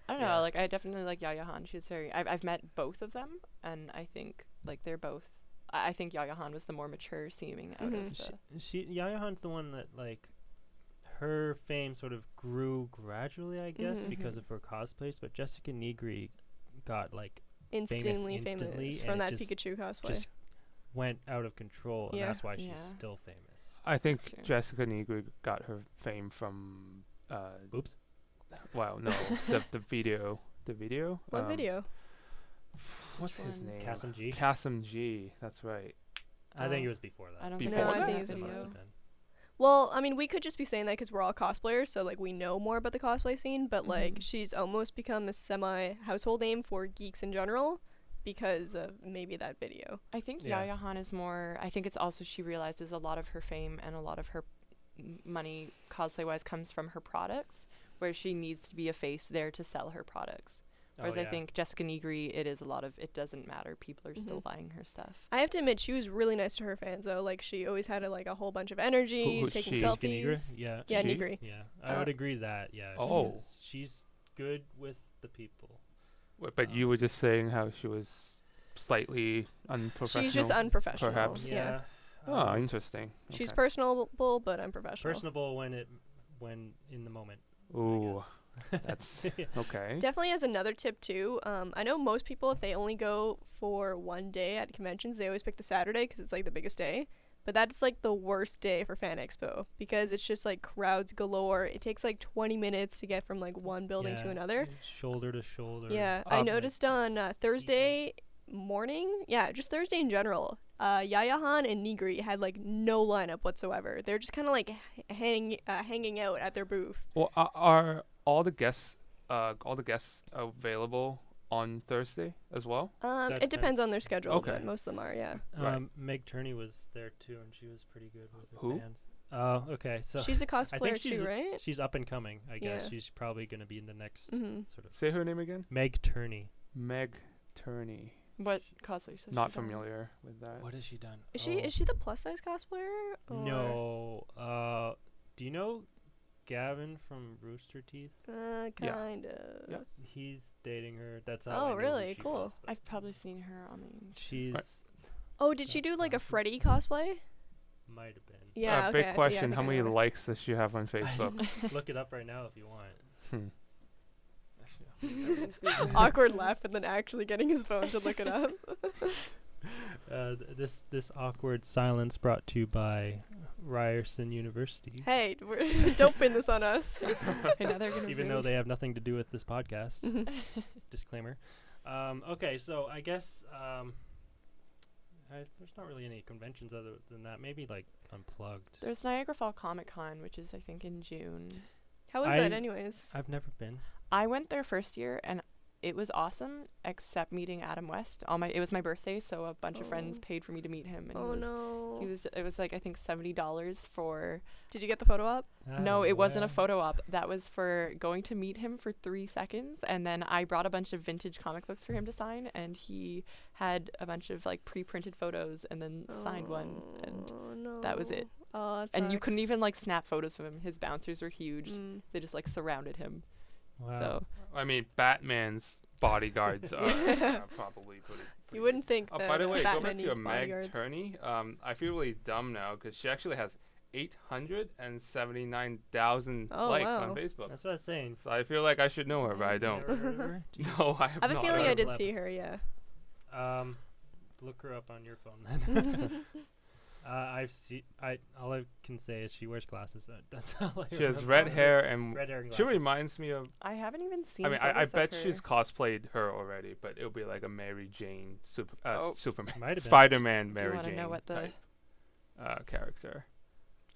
I don't Yeah. know. Like I definitely like Yaya Han. She's I've met both of them, and I think like they're both. I think Yaya Han was the more mature seeming out Mhm. of the. Yaya Han's the one that like her fame sort of grew gradually, I guess, Mhm. because of her cosplays. But Jessica Negri got like Instantly instantly, famous and from it that just- Pikachu cosplay. just went out of control, and Yeah. that's why she's Yeah. still famous. I think That's true. Jessica Negri got her fame from. Oops. Wow, no, the video. The video. What video? What's Which his one? name? Kasim G. Kasim G. That's right. I think it Oh, was before that. I don't Before think No, I that? think it's It must video. have been. Well, I mean, we could just be saying that because we're all cosplayers, so like we know more about the cosplay scene. But like, Mhm. she's almost become a semi-household name for geeks in general because of maybe that video. I think Yeah. Yaya Han is more. I think it's also she realizes a lot of her fame and a lot of her money cosplay wise comes from her products, where she needs to be a face there to sell her products. Whereas I think Jessica Negri, it is a lot of it doesn't matter. People are still Mhm. buying her stuff. I have to admit, she was really nice to her fans though. Like, she always had a whole bunch of energy, Who's taking she? Jessica Negri? selfies. Yeah. Yeah, She? Negri. Yeah, I Uh, would agree that. Yeah. Oh. She's good with the people. But you were just saying how she was slightly unprofessional. She's just unprofessional. perhaps. Yeah. Oh, interesting. She's Okay. personable but unprofessional. personable when in the moment. I Ooh, guess. that's okay. Definitely has another tip too. I know most people, if they only go for one day at conventions, they always pick the Saturday because it's like the biggest day. But that's like the worst day for Fan Expo because it's just like crowds galore. It takes like 20 minutes to get from like one building to Yeah, another. Shoulder to shoulder. Yeah, I Um, noticed on Thursday morning, yeah, just Thursday in general, Yaya Han and Nigri had like no lineup whatsoever. They're just kind of like hanging out at their booth. Well, are all the guests available on Thursday as well? That It depends depends. on their schedule, Okay. but most of them are, yeah. Right. Meg Turney was there too, and she was pretty good with her Who? fans. Oh, okay. So She's a I cosplayer think she's too, right? she's up and coming. I guess Yeah. she's probably gonna be in the next Mm-hmm. sort of Say her name again. Meg Turney. Meg Turney. What cosplay? Stuff Not she done? familiar with that. What has she done? Is she the plus size cosplayer? Or? No. Do you know Gavin from Rooster Teeth? Kind of. Yeah. He's dating her. That's how. Oh, I knew who really? she Cool. was, but I've probably seen her on the. Instagram. she's Oh, did she do like a Glasses. Freddy cosplay? might have been. Yeah. Big okay, I question. think How I many know her. likes does she have on Facebook? Look it up right now if you want. Hmm. Awkward laugh and then actually getting his phone to look it up. This awkward silence brought to you by Ryerson University. Hey, don't pin this on us. I know they're gonna Even though they have nothing to do with this podcast. Disclaimer. Okay, so I guess there's not really any conventions other than that. Maybe like Unplugged. There's Niagara Fall Comic Con, which is I think in June. How was that, anyways? I've never been. I went there first year and it was awesome, except meeting Adam West. It was my birthday, so a bunch of friends Oh. paid for me to meet him, and Oh no. it was like I think $70 for. Did you get the photo op? No, it wasn't a photo op. That was for going to meet him for 3 seconds, and then I brought a bunch of vintage comic books for him to sign, and he had a bunch of like pre-printed photos, and then signed one, and no. that was it. Oh, that and you couldn't sucks. even like snap photos of him. His bouncers were huge. Mm. They just like surrounded him. Wow. So I mean, Batman's bodyguards are probably pretty. You wouldn't think Oh, that by the way, go Batman back to your needs Meg bodyguards. Turney. I feel really dumb now because she actually has 879,000 Oh, likes wow. on Facebook. That's what I was saying. So I feel like I should know her, but I don't. Never heard of her? No, I have I have a not feeling heard I of did her. see her, yeah. Look her up on your phone then. All I can say is she wears glasses. That's all I She has remember red of her. hair and Red hair and she glasses. reminds me of. I haven't even seen. I mean, I photos of bet her. she's cosplayed her already, but it'll be like a Mary Jane, Superman, Might have been. Spider-Man, Do you Mary want to Jane know what the? type, character.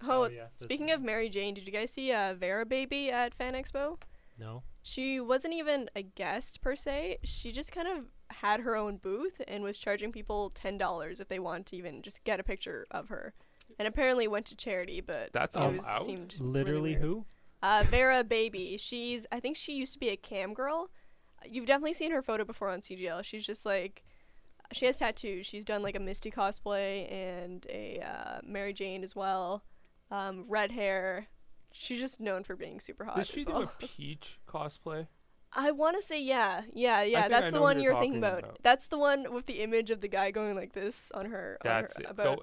Oh, yeah. that's speaking it. of Mary Jane, did you guys see Vera Baby at Fan Expo? No. She wasn't even a guest per se. She just kind of had her own booth and was charging people $10 if they wanted to even just get a picture of her. And apparently went to charity, but That's it all was, out? seemed Literally really weird. who? Vera Baby. I think she used to be a cam girl. You've definitely seen her photo before on CGL. She's just like, she has tattoos. She's done like a Misty cosplay and a Mary Jane as well. Red hair. She's just known for being super hot Did she as do well. a Peach cosplay? I want to say yeah. think I That's the know one who you're you're thinking talking about. about. That's the one with the image of the guy going like this on her. That's on her, it. about,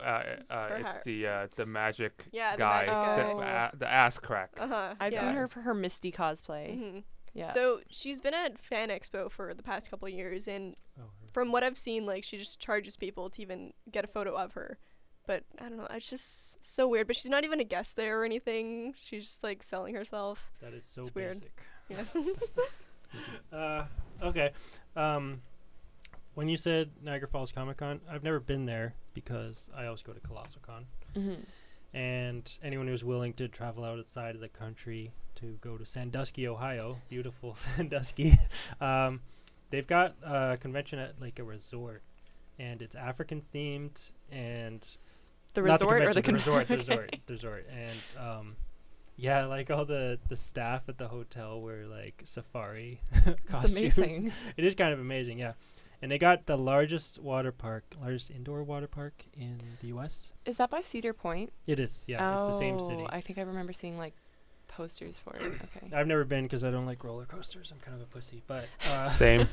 It's the magic Yeah, the guy, magic guy. the ass crack. Uh-huh. I've yeah. seen her for her Misty cosplay. Mhm. Yeah. So she's been at Fan Expo for the past couple of years, and from what I've seen, like, she just charges people to even get a photo of her. But I don't know, it's just so weird. But she's not even a guest there or anything. She's just like selling herself. That is so It's weird. basic. Yeah. Okay. When you said Niagara Falls Comic Con, I've never been there because I always go to Colossal Con. Mm-hmm. And anyone who's willing to travel outside of the country to go to Sandusky, Ohio, beautiful Sandusky, they've got a convention at like a resort, and it's African themed, and The not resort or the resort, convention? the resort, and yeah, like all the staff at the hotel wear like safari It's costumes. amazing. It is kind of amazing, yeah. And they got the largest indoor water park in the U.S. Is that by Cedar Point? It is, yeah. It's the same city. I think I remember seeing like posters for it. Okay. I've never been because I don't like roller coasters. I'm kind of a pussy. But Same.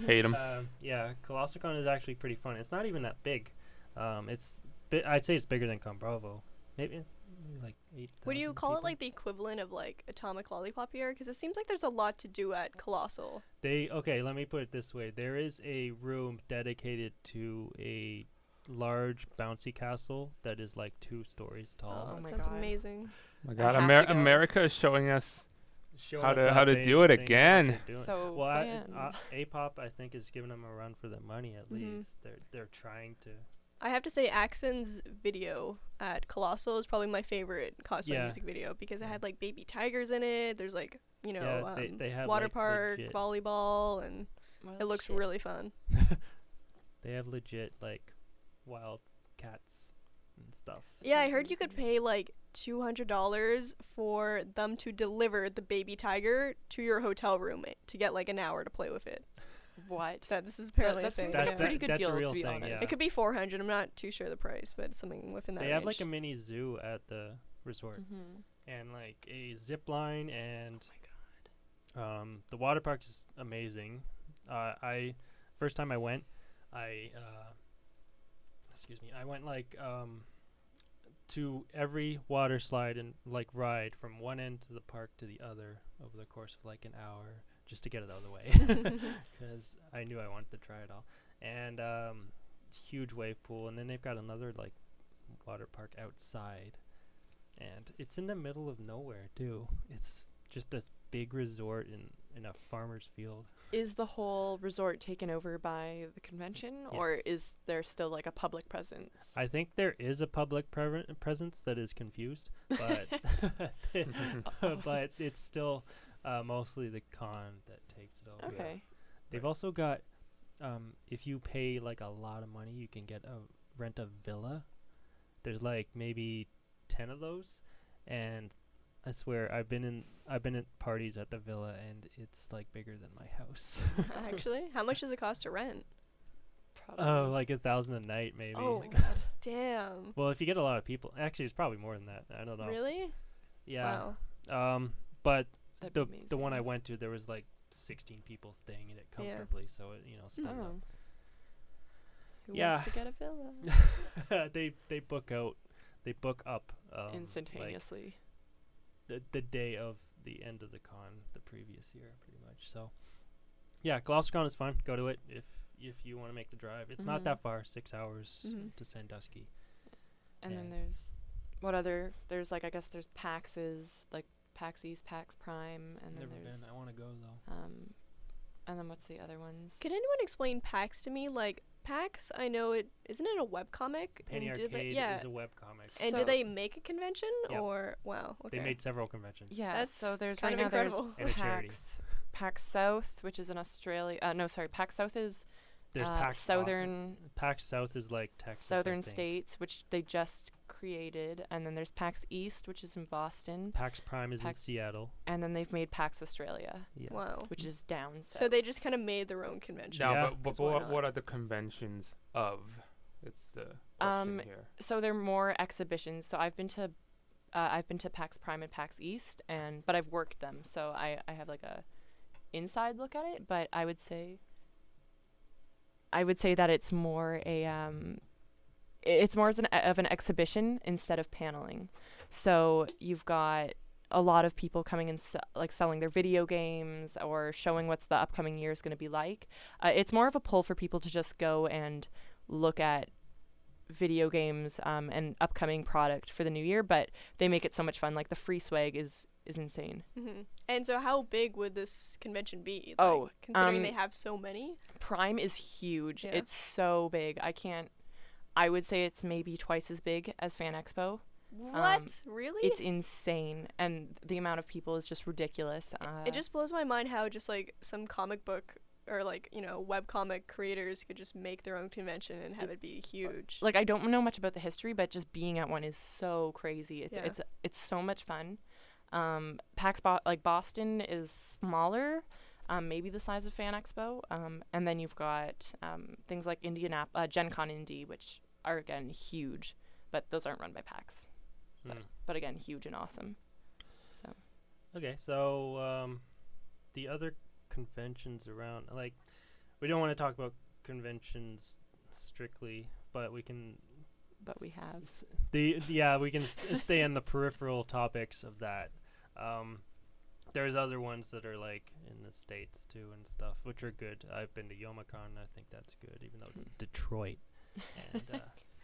Hate them. yeah, ColossalCon is actually pretty fun. It's not even that big. I'd say it's bigger than Con Bravo. Maybe like 8,000 Would you call people. it like the equivalent of like Atomic Lollipop here? Because it seems like there's a lot to do at Colossal. Let me put it this way. There is a room dedicated to a large bouncy castle that is like 2 stories tall. Oh that my sounds God. amazing. My God, have to go. America is showing us Showing how us to how to they- do it they know what again. they're doing. So Well, plan. APOP I think is giving them a run for their money at Mhm. least. They're trying to. I have to say, Axon's video at Colossal is probably my favorite cosplay Yeah. music video because it Yeah. had like baby tigers in it. There's like, you know, Yeah, they have water like, park, legit- volleyball, and Well, it looks shit. really fun. They have legit like wild cats and stuff. That Yeah, I sounds heard you could amazing. pay like $200 for them to deliver the baby tiger to your hotel room to get like an hour to play with it. What? That this is apparently that a thing. seems like a yeah. pretty good that's a deal, real to be thing, honest. yeah. It could be 400. I'm not too sure the price, but something within that They range. have like a mini zoo at the resort Mm-hmm. and like a zip line, and Oh my god. the water park is amazing. I first time I went, I went like to every water slide and like ride from one end to the park to the other over the course of like an hour just to get it out of the way because I knew I wanted to try it all. And it's a huge wave pool, and then they've got another like water park outside, and it's in the middle of nowhere too. It's just this big resort in a farmer's field. Is the whole resort taken over by the convention, or Yes. is there still like a public presence? I think there is a public presence that is confused, but but it's still mostly the con that takes it over. Okay. They've also got if you pay like a lot of money, you can rent a villa. There's like maybe 10 of those, and I swear I've been at parties at the villa, and it's like bigger than my house. Actually, how much does it cost to rent? Probably. Oh, like $1,000 a night maybe. Oh, damn. Well, if you get a lot of people, actually it's probably more than that. I don't know. Really? Yeah. Wow. But That'd be the one I amazing. went to, there was like 16 people staying in it Yeah. comfortably, so it split Oh. Who Yeah. wants to get a villa? up. They book up like, Instantaneously. the day of the end of the con the previous year, pretty much. So yeah, ColossalCon is fun. Go to it if you want to make the drive. It's not Mhm. that far, 6 hours Mhm. to Sandusky. And then Yeah. there's what other? There's like I guess there's PAX's like PAX East, PAX Prime, and then Never there's been. I want to go though. and then what's the other ones? Can anyone explain PAX to me? Like, PAX, I know it, isn't it a webcomic? Penny And did Arcade they, yeah. is a webcomic. And So- did they make a convention Yep. or, wow, okay. They made several conventions. Yeah, so That's there's kind right of now there's incredible. And a charity. PAX South, which is in Australia. No, sorry, PAX South is There's PAX Southern PAX South is like Texas. I Southern think. states, which they just created, and then there's PAX East, which is in Boston, PAX Prime is in PAX- Seattle. and then they've made PAX Australia, Yeah. Wow. which is down south. So they just kind of made their own convention. Now, Yeah. but Because why what not? are the conventions of? It's the Um, question here. So they're more exhibitions. So I've been to PAX Prime and PAX East, but I've worked them, so I have like a inside look at it. But I would say that it's more of an exhibition instead of paneling. So you've got a lot of people coming and like selling their video games or showing what's the upcoming year is going to be like. It's more of a pull for people to just go and look at video games and upcoming product for the new year, but they make it so much fun. Like the free swag is insane. Mm-hmm. And so how big would this convention be? Considering they have so many? Prime is huge. Yeah. It's so big. I would say it's maybe twice as big as Fan Expo. What? Really? It's insane, and the amount of people is just ridiculous. It just blows my mind how just like some comic book or like, you know, webcomic creators could just make their own convention and have it be huge. Like, I don't know much about the history, but just being at one is so crazy. It's so much fun. Like Boston is smaller, maybe the size of Fan Expo, and then you've got things like Gen Con Indy, which are again huge, but those aren't run by PAX. But again, huge and awesome. So Okay, so the other conventions around, like, we don't want to talk about conventions strictly, but we can. But we have we can stay on the peripheral topics of that. There's other ones that are like in the States too and stuff, which are good. I've been to Youmacon. I think that's good, even though it's Detroit. And,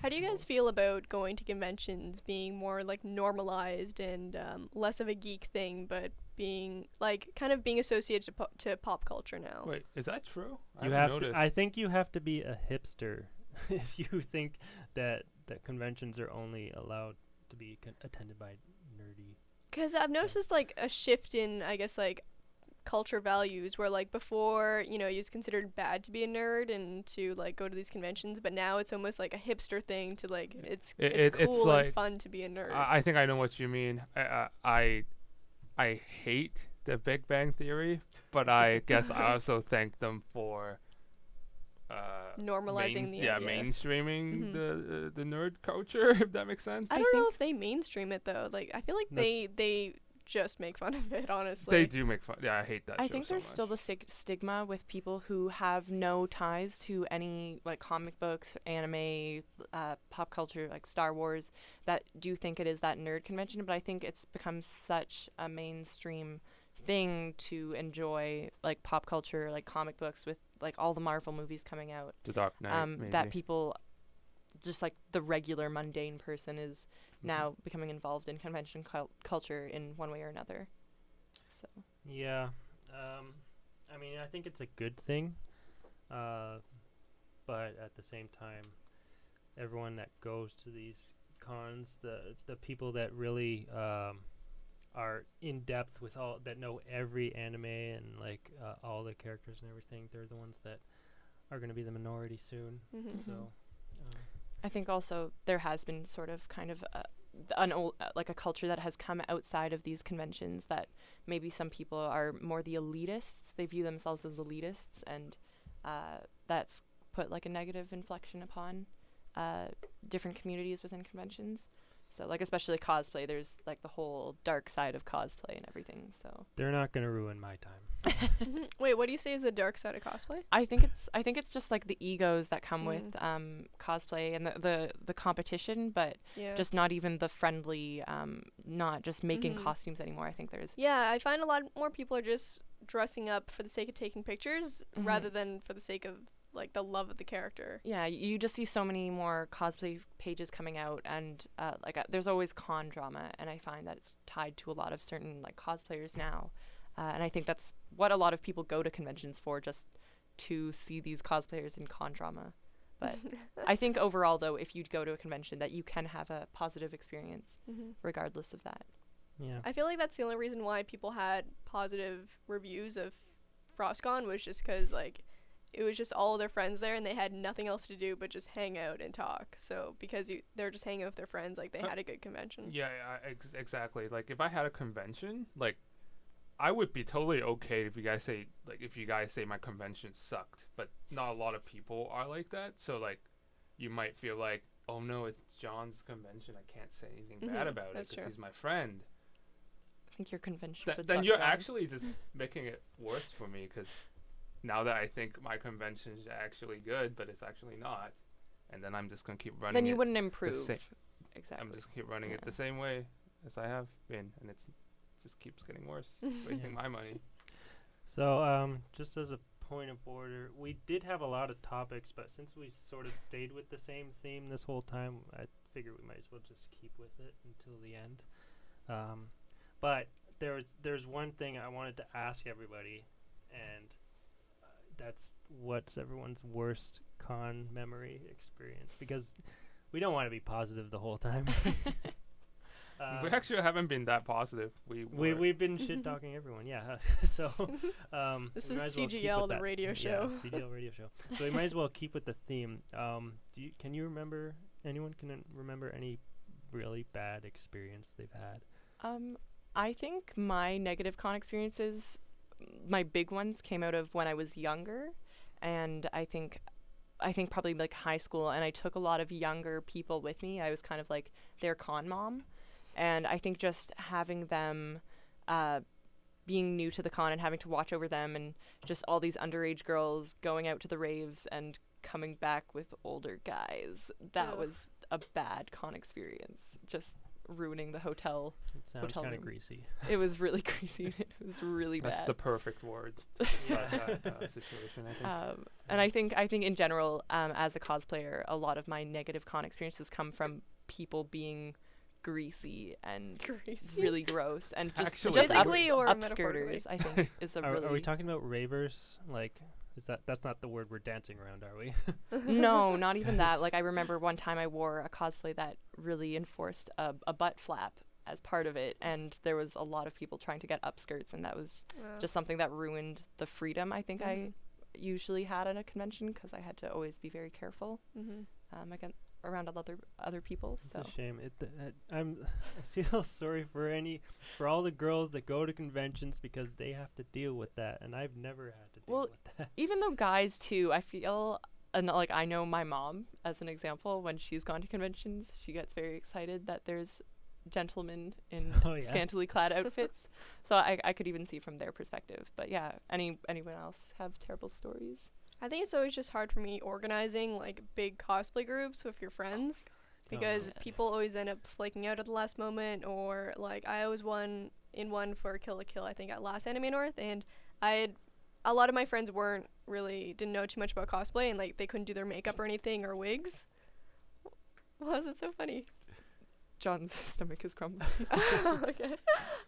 how do you guys feel about going to conventions being more like normalized and less of a geek thing, but being like kind of being associated to pop culture now? Wait, is that true? I think you have to be a hipster if you think that conventions are only allowed to be attended by nerdy. Because I've noticed like a shift in, I guess, like culture values where like before, you know, it was considered bad to be a nerd and to like go to these conventions, but now it's almost like a hipster thing to like it's cool and fun to be a nerd. I think I know what you mean. I hate the Big Bang Theory, but I guess I also thank them for normalizing the idea. mainstreaming the nerd culture, if that makes sense. I don't know if they mainstream it though. Like I feel like they just make fun of it, honestly. They do make fun. Yeah, I hate that. I think there's still the stigma with people who have no ties to any like comic books, anime, pop culture, like Star Wars, that do think it is that nerd convention. But I think it's become such a mainstream thing to enjoy like pop culture, like comic books, with like all the Marvel movies coming out. The Dark Knight, that people, just like the regular mundane person, is now becoming involved in convention culture in one way or another. So yeah, I mean, I think it's a good thing, but at the same time, everyone that goes to these cons, the people that really are in depth with all that, know every anime and like all the characters and everything, they're the ones that are going to be the minority soon. So I think also there has been sort of kind of like a culture that has come outside of these conventions, that maybe some people are more the elitists. They view themselves as elitists, and that's put like a negative inflection upon different communities within conventions. So like especially cosplay, there's like the whole dark side of cosplay and everything. So they're not going to ruin my time. Wait, what do you say is the dark side of cosplay? I think it's just like the egos that come with cosplay and the competition, but just not even the friendly, not just making costumes anymore. I think I find a lot more people are just dressing up for the sake of taking pictures rather than for the sake of like the love of the character. Yeah, you just see so many more cosplay pages coming out, and there's always con drama, and I find that it's tied to a lot of certain like cosplayers now, and I think that's what a lot of people go to conventions for, just to see these cosplayers in con drama. But I think overall, though, if you go to a convention, that you can have a positive experience regardless of that. Yeah, I feel like that's the only reason why people had positive reviews of FrostCon, was just because like it was just all of their friends there and they had nothing else to do but just hang out and talk. So because they're just hanging out with their friends, like they had a good convention. Yeah, exactly. Like if I had a convention, like I would be totally okay if you guys say my convention sucked, but not a lot of people are like that. So like you might feel like, oh no, it's John's convention, I can't say anything bad about it because he's my friend. I think your convention would then suck, you're John. Actually just making it worse for me, because now that I think my convention is actually good, but it's actually not, and then I'm just gonna keep running. Then you wouldn't improve. Exactly. I'm just keep running it the same way as I have been, and it's just keeps getting worse, wasting my money. So, just as a point of order, we did have a lot of topics, but since we sort of stayed with the same theme this whole time, I figured we might as well just keep with it until the end. But there's one thing I wanted to ask everybody, and that's what's everyone's worst con memory experience, because we don't want to be positive the whole time. We actually haven't been that positive. We've been shit talking everyone, yeah. So This we is might as well keep CGL, with the that. radio show. Yeah, CGL radio show. So we might as well keep with the theme. Can you remember? Anyone can remember any really bad experience they've had? I think my negative con experiences, my big ones, came out of when I was younger, and I think probably like high school, and I took a lot of younger people with me. I was kind of like their con mom. And I think just having them being new to the con and having to watch over them, and just all these underage girls going out to the raves and coming back with older guys, that was a bad con experience. Just ruining the hotel. It sounds hotel kind of room. greasy. It was really greasy. It was really That's bad. the perfect word to describe that situation, I think. And I think in general, as a cosplayer, a lot of my negative con experiences come from people being greasy and really gross, and just Actually- Physically or metaphorically? upskirters, I think, is a really Are we talking about ravers? Like, that's not the word we're dancing around, are we? No, not even that. Like, I remember one time I wore a cosplay that really enforced a butt flap as part of it, and there was a lot of people trying to get upskirts, and that was just something that ruined the freedom I think I usually had at a convention, because I had to always be very careful again around other people. It's So a shame. I feel sorry for all the girls that go to conventions, because they have to deal with that, and I've never had to deal with that. even though guys too, I feel, and like I know my mom as an example, when she's gone to conventions, she gets very excited that there's gentlemen in Oh, yeah. scantily clad outfits. So I could even see from their perspective. But yeah, anyone else have terrible stories? I think it's always just hard for me organizing like big cosplay groups with your friends, because people always end up flaking out at the last moment, or like I was one for Kill la Kill, I think, at last Anime North, and a lot of my friends didn't know too much about cosplay, and like they couldn't do their makeup or anything or wigs. Why is it so funny? John's stomach is crumbling. Okay.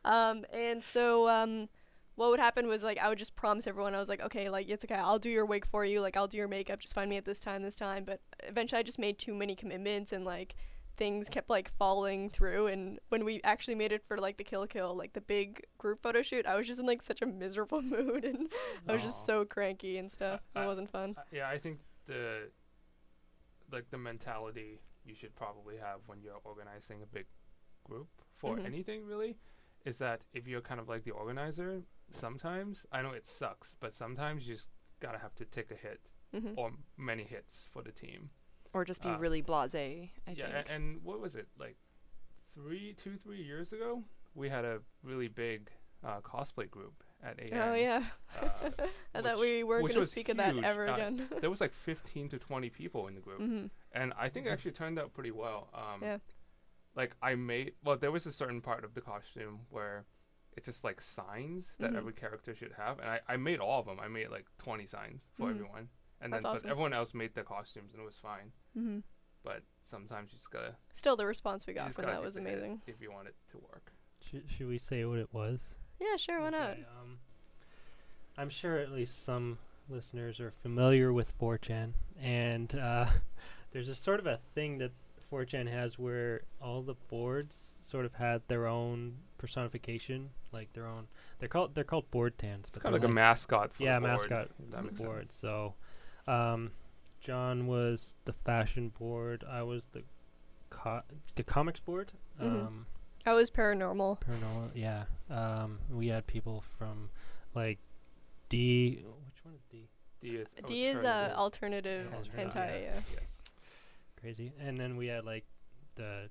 And so what would happen was, like, I would just promise everyone, I was like, okay, like, it's okay, I'll do your wig for you, like, I'll do your makeup, just find me at this time, but eventually I just made too many commitments, and, like, things kept, like, falling through, and when we actually made it for, like, the Kill la Kill, like, the big group photo shoot, I was just in, like, such a miserable mood, and I was just so cranky and stuff. It wasn't fun. Yeah, I think the mentality you should probably have when you're organizing a big group for anything, really, is that if you're kind of like the organizer, sometimes, I know it sucks, but sometimes you just gotta have to take a hit or many hits for the team. Or just be really blasé, I think. And what was it, like 3 years ago? We had a really big cosplay group at AN. Oh, yeah. I thought we weren't going to speak of that huge. ever again. There was like 15 to 20 people in the group. And I think it actually turned out pretty well. Yeah. Like there was a certain part of the costume where it's just like signs that every character should have. And I made all of them. I made like 20 signs for everyone. And That's then, awesome. but everyone else made their costumes and it was fine. But sometimes you just gotta. Still, the response we you got just from gotta that take was the hit amazing. if you want it to work. Should we say what it was? Yeah, sure, why not? Okay, I'm sure at least some listeners are familiar with 4chan, and there's a sort of a thing that 4chan has where all the boards sort of had their own personification, like their own. They're called board tans, but Kind they're of like a mascot for the board. mascot That for the makes board. sense. So, John was the fashion board. I was the comics board. I was paranormal. Paranormal, yeah. We had people from like D. Which one is D? D is alternative Alternative, hentai. yeah. Yeah. Yes. Crazy. And then we had like the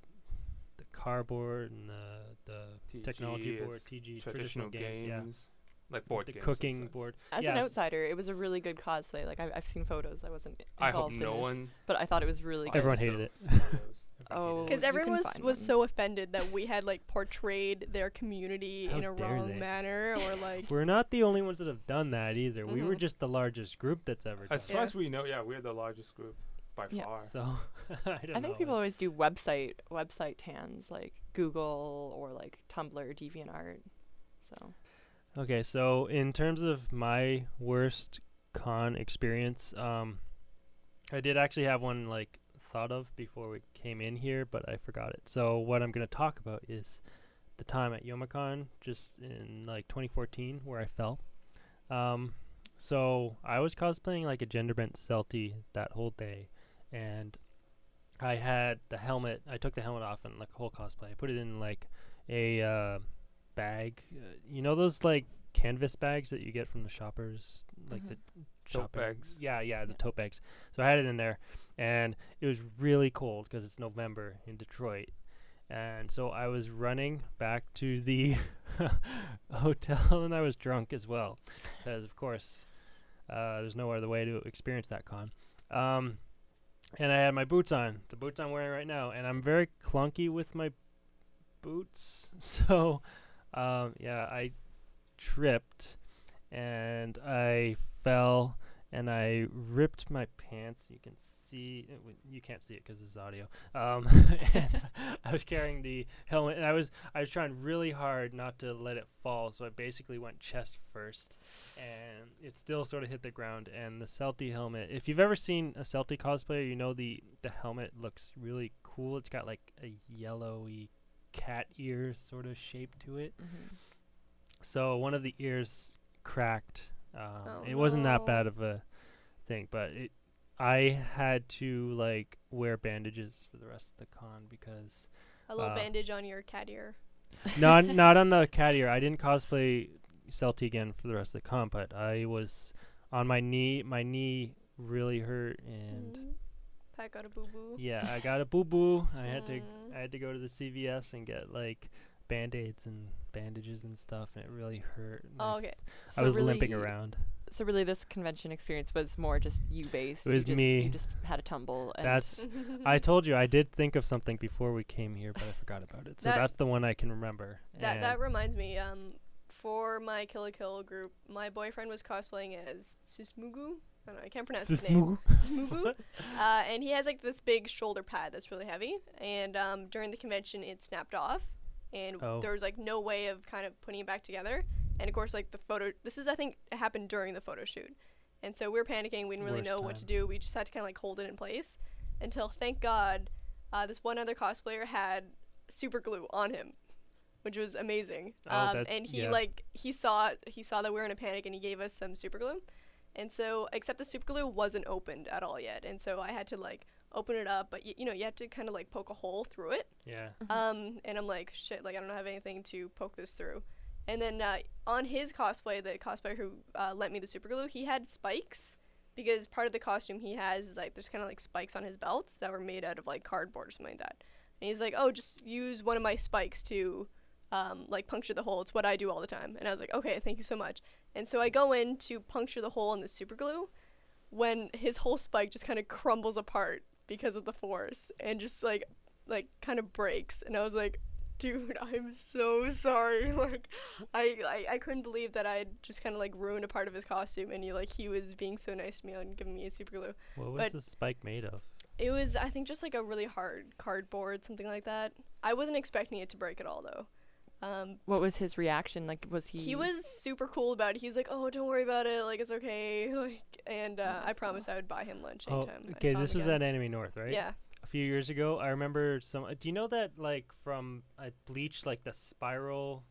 car board and the TG technology is board, TG traditional games. yeah. Like board The games. cooking inside. board. As Yes. an outsider, it was a really good cosplay. Like I've seen photos. I wasn't I hope involved in no this, one. but I thought it was really good. Everyone hated it. Oh, Because you everyone can was find was them. so offended that we had like portrayed their community How in a dare wrong they. manner, or like We're not the only ones that have done that either. We were Mhm. just the largest group that's ever done As far Yeah. as we know, yeah, we're the largest group by Yeah. far. it. So I don't know. I think people always do website tans like Google or like Tumblr, DeviantArt. So Okay, so in terms of my worst con experience, I did actually have one like thought of before we came in here, but I forgot it. So what I'm going to talk about is the time at Yomicon just in like 2014 where I fell. So I was cosplaying like a gender bent Celti that whole day, and I had the helmet. I took the helmet off and like whole cosplay. I put it in like a bag. You know those like canvas bags that you get from the shoppers, like the Tote shopping bags. Yeah, the Yeah. tote bags. So I had it in there, and it was really cold because it's November in Detroit. And so I was running back to the hotel, and I was drunk as well, because of course there's no other way to experience that con. And I had my boots on, the boots I'm wearing right now, and I'm very clunky with my boots. So yeah, I tripped and I fell and I ripped my pants. You can see, you can't see it because this is audio. And I was carrying the helmet, and I was trying really hard not to let it fall. So I basically went chest first, and it still sort of hit the ground. And the Celti helmet, if you've ever seen a Celti cosplayer, you know the helmet looks really cool. It's got like a yellowy cat ear sort of shape to it. So one of the ears cracked. It wasn't that no. bad of a thing, but I had to like wear bandages for the rest of the con because a little bandage on your cat ear. not on the cat ear. I didn't cosplay Celti again for the rest of the con, but I was on my knee. My knee really hurt, and Pat got a boo boo. yeah, I got a boo boo. I had Mm. to go to the CVS and get like band-aids and bandages and stuff, and it really hurt. And Oh, okay. I was limping around. So really, this convention experience was more just you based. It was You me. just had a tumble. And That's I told you I did think of something before we came here, but I forgot about it. So That- that's the one I can remember. That And reminds me. For my Kill la Kill group, my boyfriend was cosplaying as Susmugu. I don't know, I can't pronounce his name. Susmugu. And he has like this big shoulder pad that's really heavy. And during the convention, it snapped off, and Oh. there was like no way of kind of putting it back together. And of course, like the photo. This is, I think, it happened during the photo shoot. And so we were panicking. We didn't really Worst know what to time. do. We just had to kind of like hold it in place until, thank God, this one other cosplayer had super glue on him, which was amazing. Oh, that's- And he yeah. like he saw that we were in a panic, and he gave us some super glue. And so, except the super glue wasn't opened at all yet, and so I had to like open it up, but you know, you have to kind of like poke a hole through it. yeah. And I'm like, shit, like I don't have anything to poke this through. And then on his cosplay, the cosplayer who lent me the super glue, he had spikes, because part of the costume he has is like there's kind of like spikes on his belts that were made out of like cardboard or something like that. And he's like, oh, just use one of my spikes to like puncture the hole. It's what I do all the time. And I was like, okay, thank you so much. And so I go in to puncture the hole in the super glue when his whole spike just kind of crumbles apart because of the force and just like kind of breaks. And I was like, dude, I'm so sorry. Like I couldn't believe that I had just kind of like ruined a part of his costume, and he was being so nice to me and giving me a super glue. What was but- the spike made of? It was, I think, just like a really hard cardboard, something like that. I wasn't expecting it to break at all, though. What was his reaction? Like, was he? He was super cool about it. He's like, "Oh, don't worry about it. Like, it's okay." Like, and I promised I would buy him lunch Oh, anytime. I okay. saw him This was again. at Anime North, right? Yeah. A few years ago, I remember some. Do you know that like from Bleach, like the spiral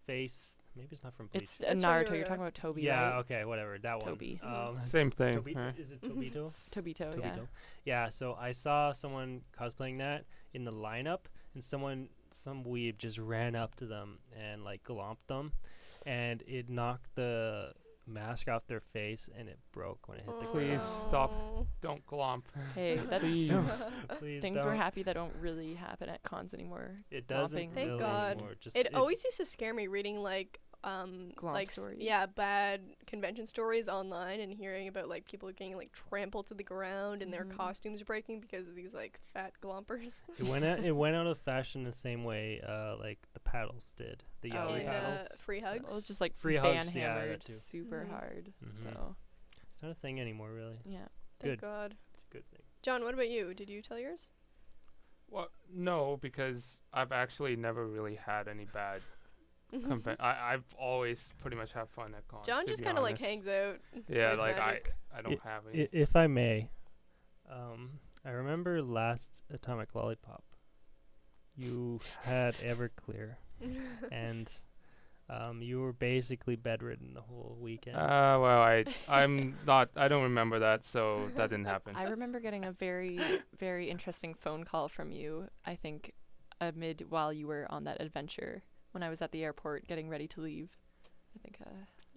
face? Maybe it's not from Bleach. It's That's Naruto. from You're Naruto. talking about Toby, yeah. right? Okay. Whatever. That Toby. one. Same thing. Tobi- is it Tobito? Tobito, yeah. Tobito. Yeah, so I saw someone cosplaying that in the lineup, and some weeb just ran up to them and like glomped them, and it knocked the mask off their face, and it broke when it hit the Please ground. stop. Don't glomp. Hey, that's Please. Please things don't. we're happy that don't really happen at cons anymore. It doesn't Glomping. Thank really God. anymore. Just It always used to scare me reading like Glomp like stories. bad convention stories online and hearing about like people getting like trampled to the ground and their costumes breaking because of these like fat glompers. It went out of fashion the same way like the paddles did. The yellow And paddles. free hugs. Well, it's just like Free ban hugs, yeah, hammered that too. super Mhm. hard. Mhm. So It's not a thing anymore, really. yeah. Thank Good. God. It's a good thing. John, what about you? Did you tell yours? Well, no, because I've actually never really had any bad I've always pretty much have fun at cons. John to just be kind of like honest. hangs out. Yeah, plays like Magic. I don't have any. If I may, I remember last Atomic Lollipop, you had Everclear, and you were basically bedridden the whole weekend. Well, I'm not. I don't remember that, so that didn't happen. I remember getting a very, very interesting phone call from you, I think, while you were on that adventure when I was at the airport getting ready to leave. I think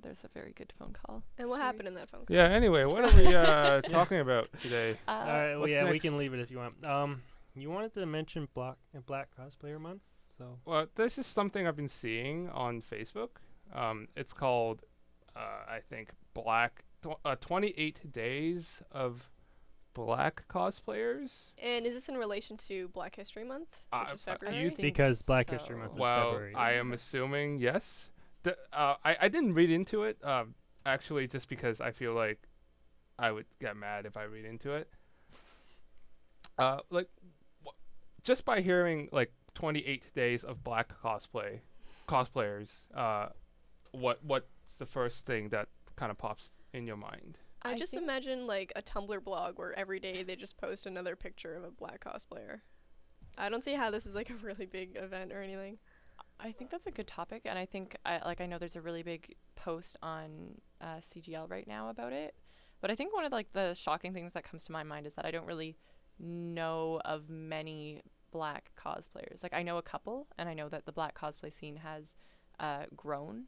there's a very good phone call. And what happened in that phone call? Yeah. Anyway, what are we talking about today? All right, well, what's yeah, we next? can leave it if you want. You wanted to mention Black Cosplayer Month, so Well, there's just something I've been seeing on Facebook. It's called, I think, 28 Days of Black Cosplayers. And is this in relation to Black History Month, which is I- February? you think because Black History so. Month is Well, February. I am assuming yes. I didn't read into it, actually, just because I feel like I would get mad if I read into it. Just by hearing like 28 days of black cosplayers, what's the first thing that kind of pops in your mind? I I just think- imagine like a Tumblr blog where every day they just post another picture of a black cosplayer. I don't see how this is like a really big event or anything. I think that's a good topic, and I think I know there's a really big post on CGL right now about it. But I think one of like the shocking things that comes to my mind is that I don't really know of many black cosplayers. Like I know a couple, and I know that the black cosplay scene has grown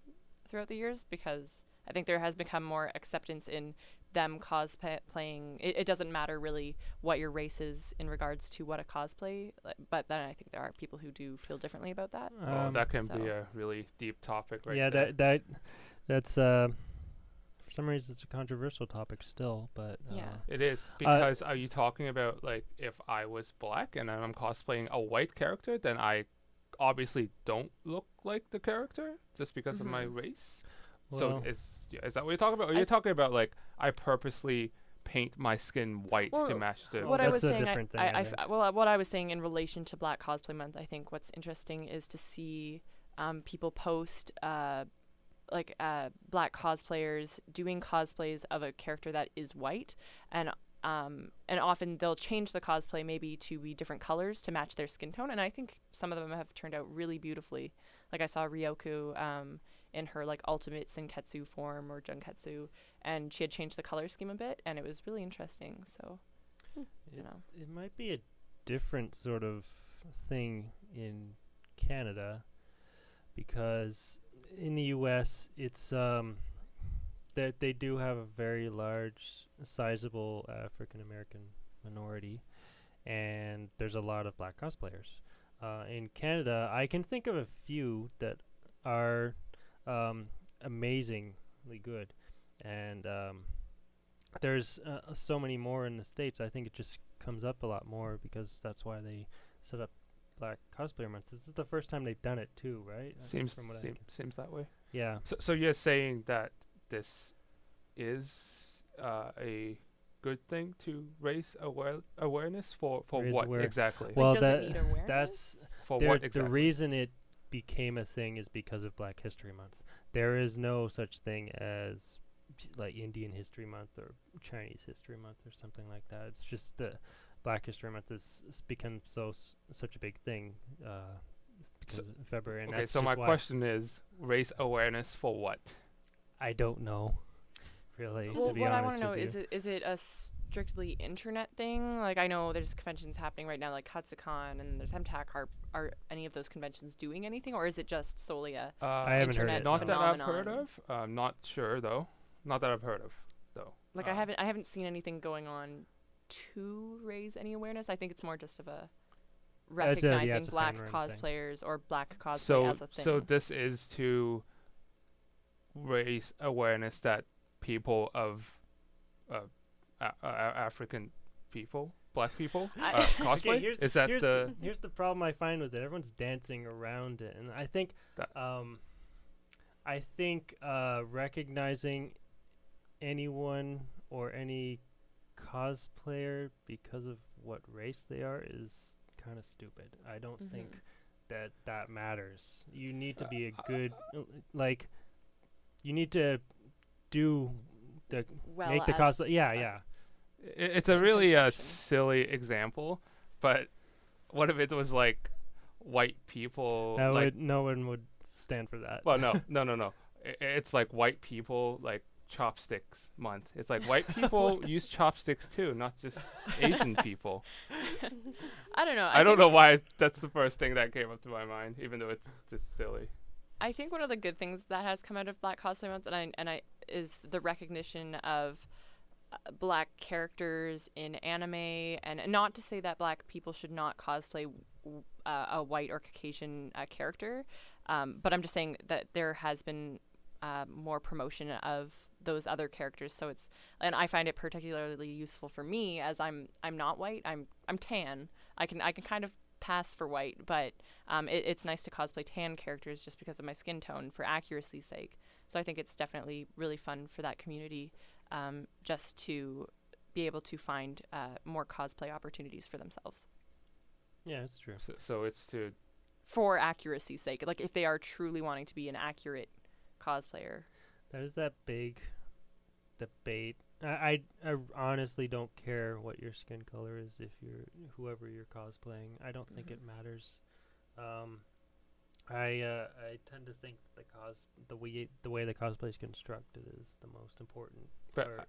throughout the years because I think there has become more acceptance in them cosplaying. It doesn't matter really what your race is in regards to what a cosplay, but then I think there are people who do feel differently about that. That can be so- a really deep topic, right? yeah, there. that's for some reason it's a controversial topic still, but Yeah. It is because are you talking about like if I was black and I'm cosplaying a white character, then I obviously don't look like the character just because of my race. So Well- is that what you're talking about? Or you're talking about like I purposely paint my skin white to Well, match the. What I that's was a saying, different thing, I think. what I was saying in relation to Black Cosplay Month, I think what's interesting is to see people post black cosplayers doing cosplays of a character that is white, and often they'll change the cosplay maybe to be different colors to match their skin tone, and I think some of them have turned out really beautifully. Like I saw Ryoku in her like ultimate Senketsu form or Junketsu, and she had changed the color scheme a bit, and it was really interesting. So, you know. It might be a different sort of thing in Canada because in the US it's that they do have a very large sizable African American minority and there's a lot of black cosplayers. In Canada I can think of a few that are amazingly good and there's so many more in the States. I think it just comes up a lot more because that's why they set up Black Cosplayer Month. This is the first time they've done it too, right? Seems From what I seems that way. yeah. So you're saying that this is a good thing to raise awareness for Raise what aware- exactly? Well, does it need awareness? that's For there- what exactly? the reason it became a thing is because of Black History Month. There is no such thing as like Indian History Month or Chinese History Month or something like that. It's just the Black History Month has become such a big thing because So- of February. And Okay, that's so just my why question is, raise awareness for what? I don't know, really. Well, to be what I honest want to know with you. is it a strictly internet thing? Like I know there's conventions happening right now, like Katsucon and there's MTAC. Are any of those conventions doing anything, or is it just solely a? I haven't heard internet it. Not that I've phenomenon. heard of. Not sure though. Not that I've heard of though. Like I haven't seen anything going on to raise any awareness. I think it's more just of a It's a- yeah, recognizing it's a black fan-run thing. cosplayers or black cosplay So as a thing. so this is to raise awareness that people of African people, black people, cosplay? Okay, Is that here's the problem I find with it. Everyone's dancing around it, and I think recognizing anyone or any cosplayer because of what race they are is kind of stupid. I don't think that matters. You need to be a good like. You need to do the make the cosplay. Yeah. It's a really silly example, but what if it was like white people? No one would stand for that. Well, no. It's like white people like chopsticks month. It's like white people use chopsticks too, not just Asian people. I don't know. I don't know why that's the first thing that came up to my mind, even though it's just silly. I think one of the good things that has come out of Black Cosplay Month, and I is the recognition of black characters in anime, and not to say that black people should not cosplay a white or Caucasian character, but I'm just saying that there has been more promotion of those other characters. So and I find it particularly useful for me as I'm not white. I'm tan. I can kind of pass for white, but it's nice to cosplay tan characters just because of my skin tone for accuracy's sake. So I think it's definitely really fun for that community, just to be able to find more cosplay opportunities for themselves. Yeah, it's true. So it's for accuracy's sake, like if they are truly wanting to be an accurate cosplayer. There's that big debate. I honestly don't care what your skin color is if you're whoever you're cosplaying. I don't think it matters. I tend to think the way the cosplay is constructed is the most important part.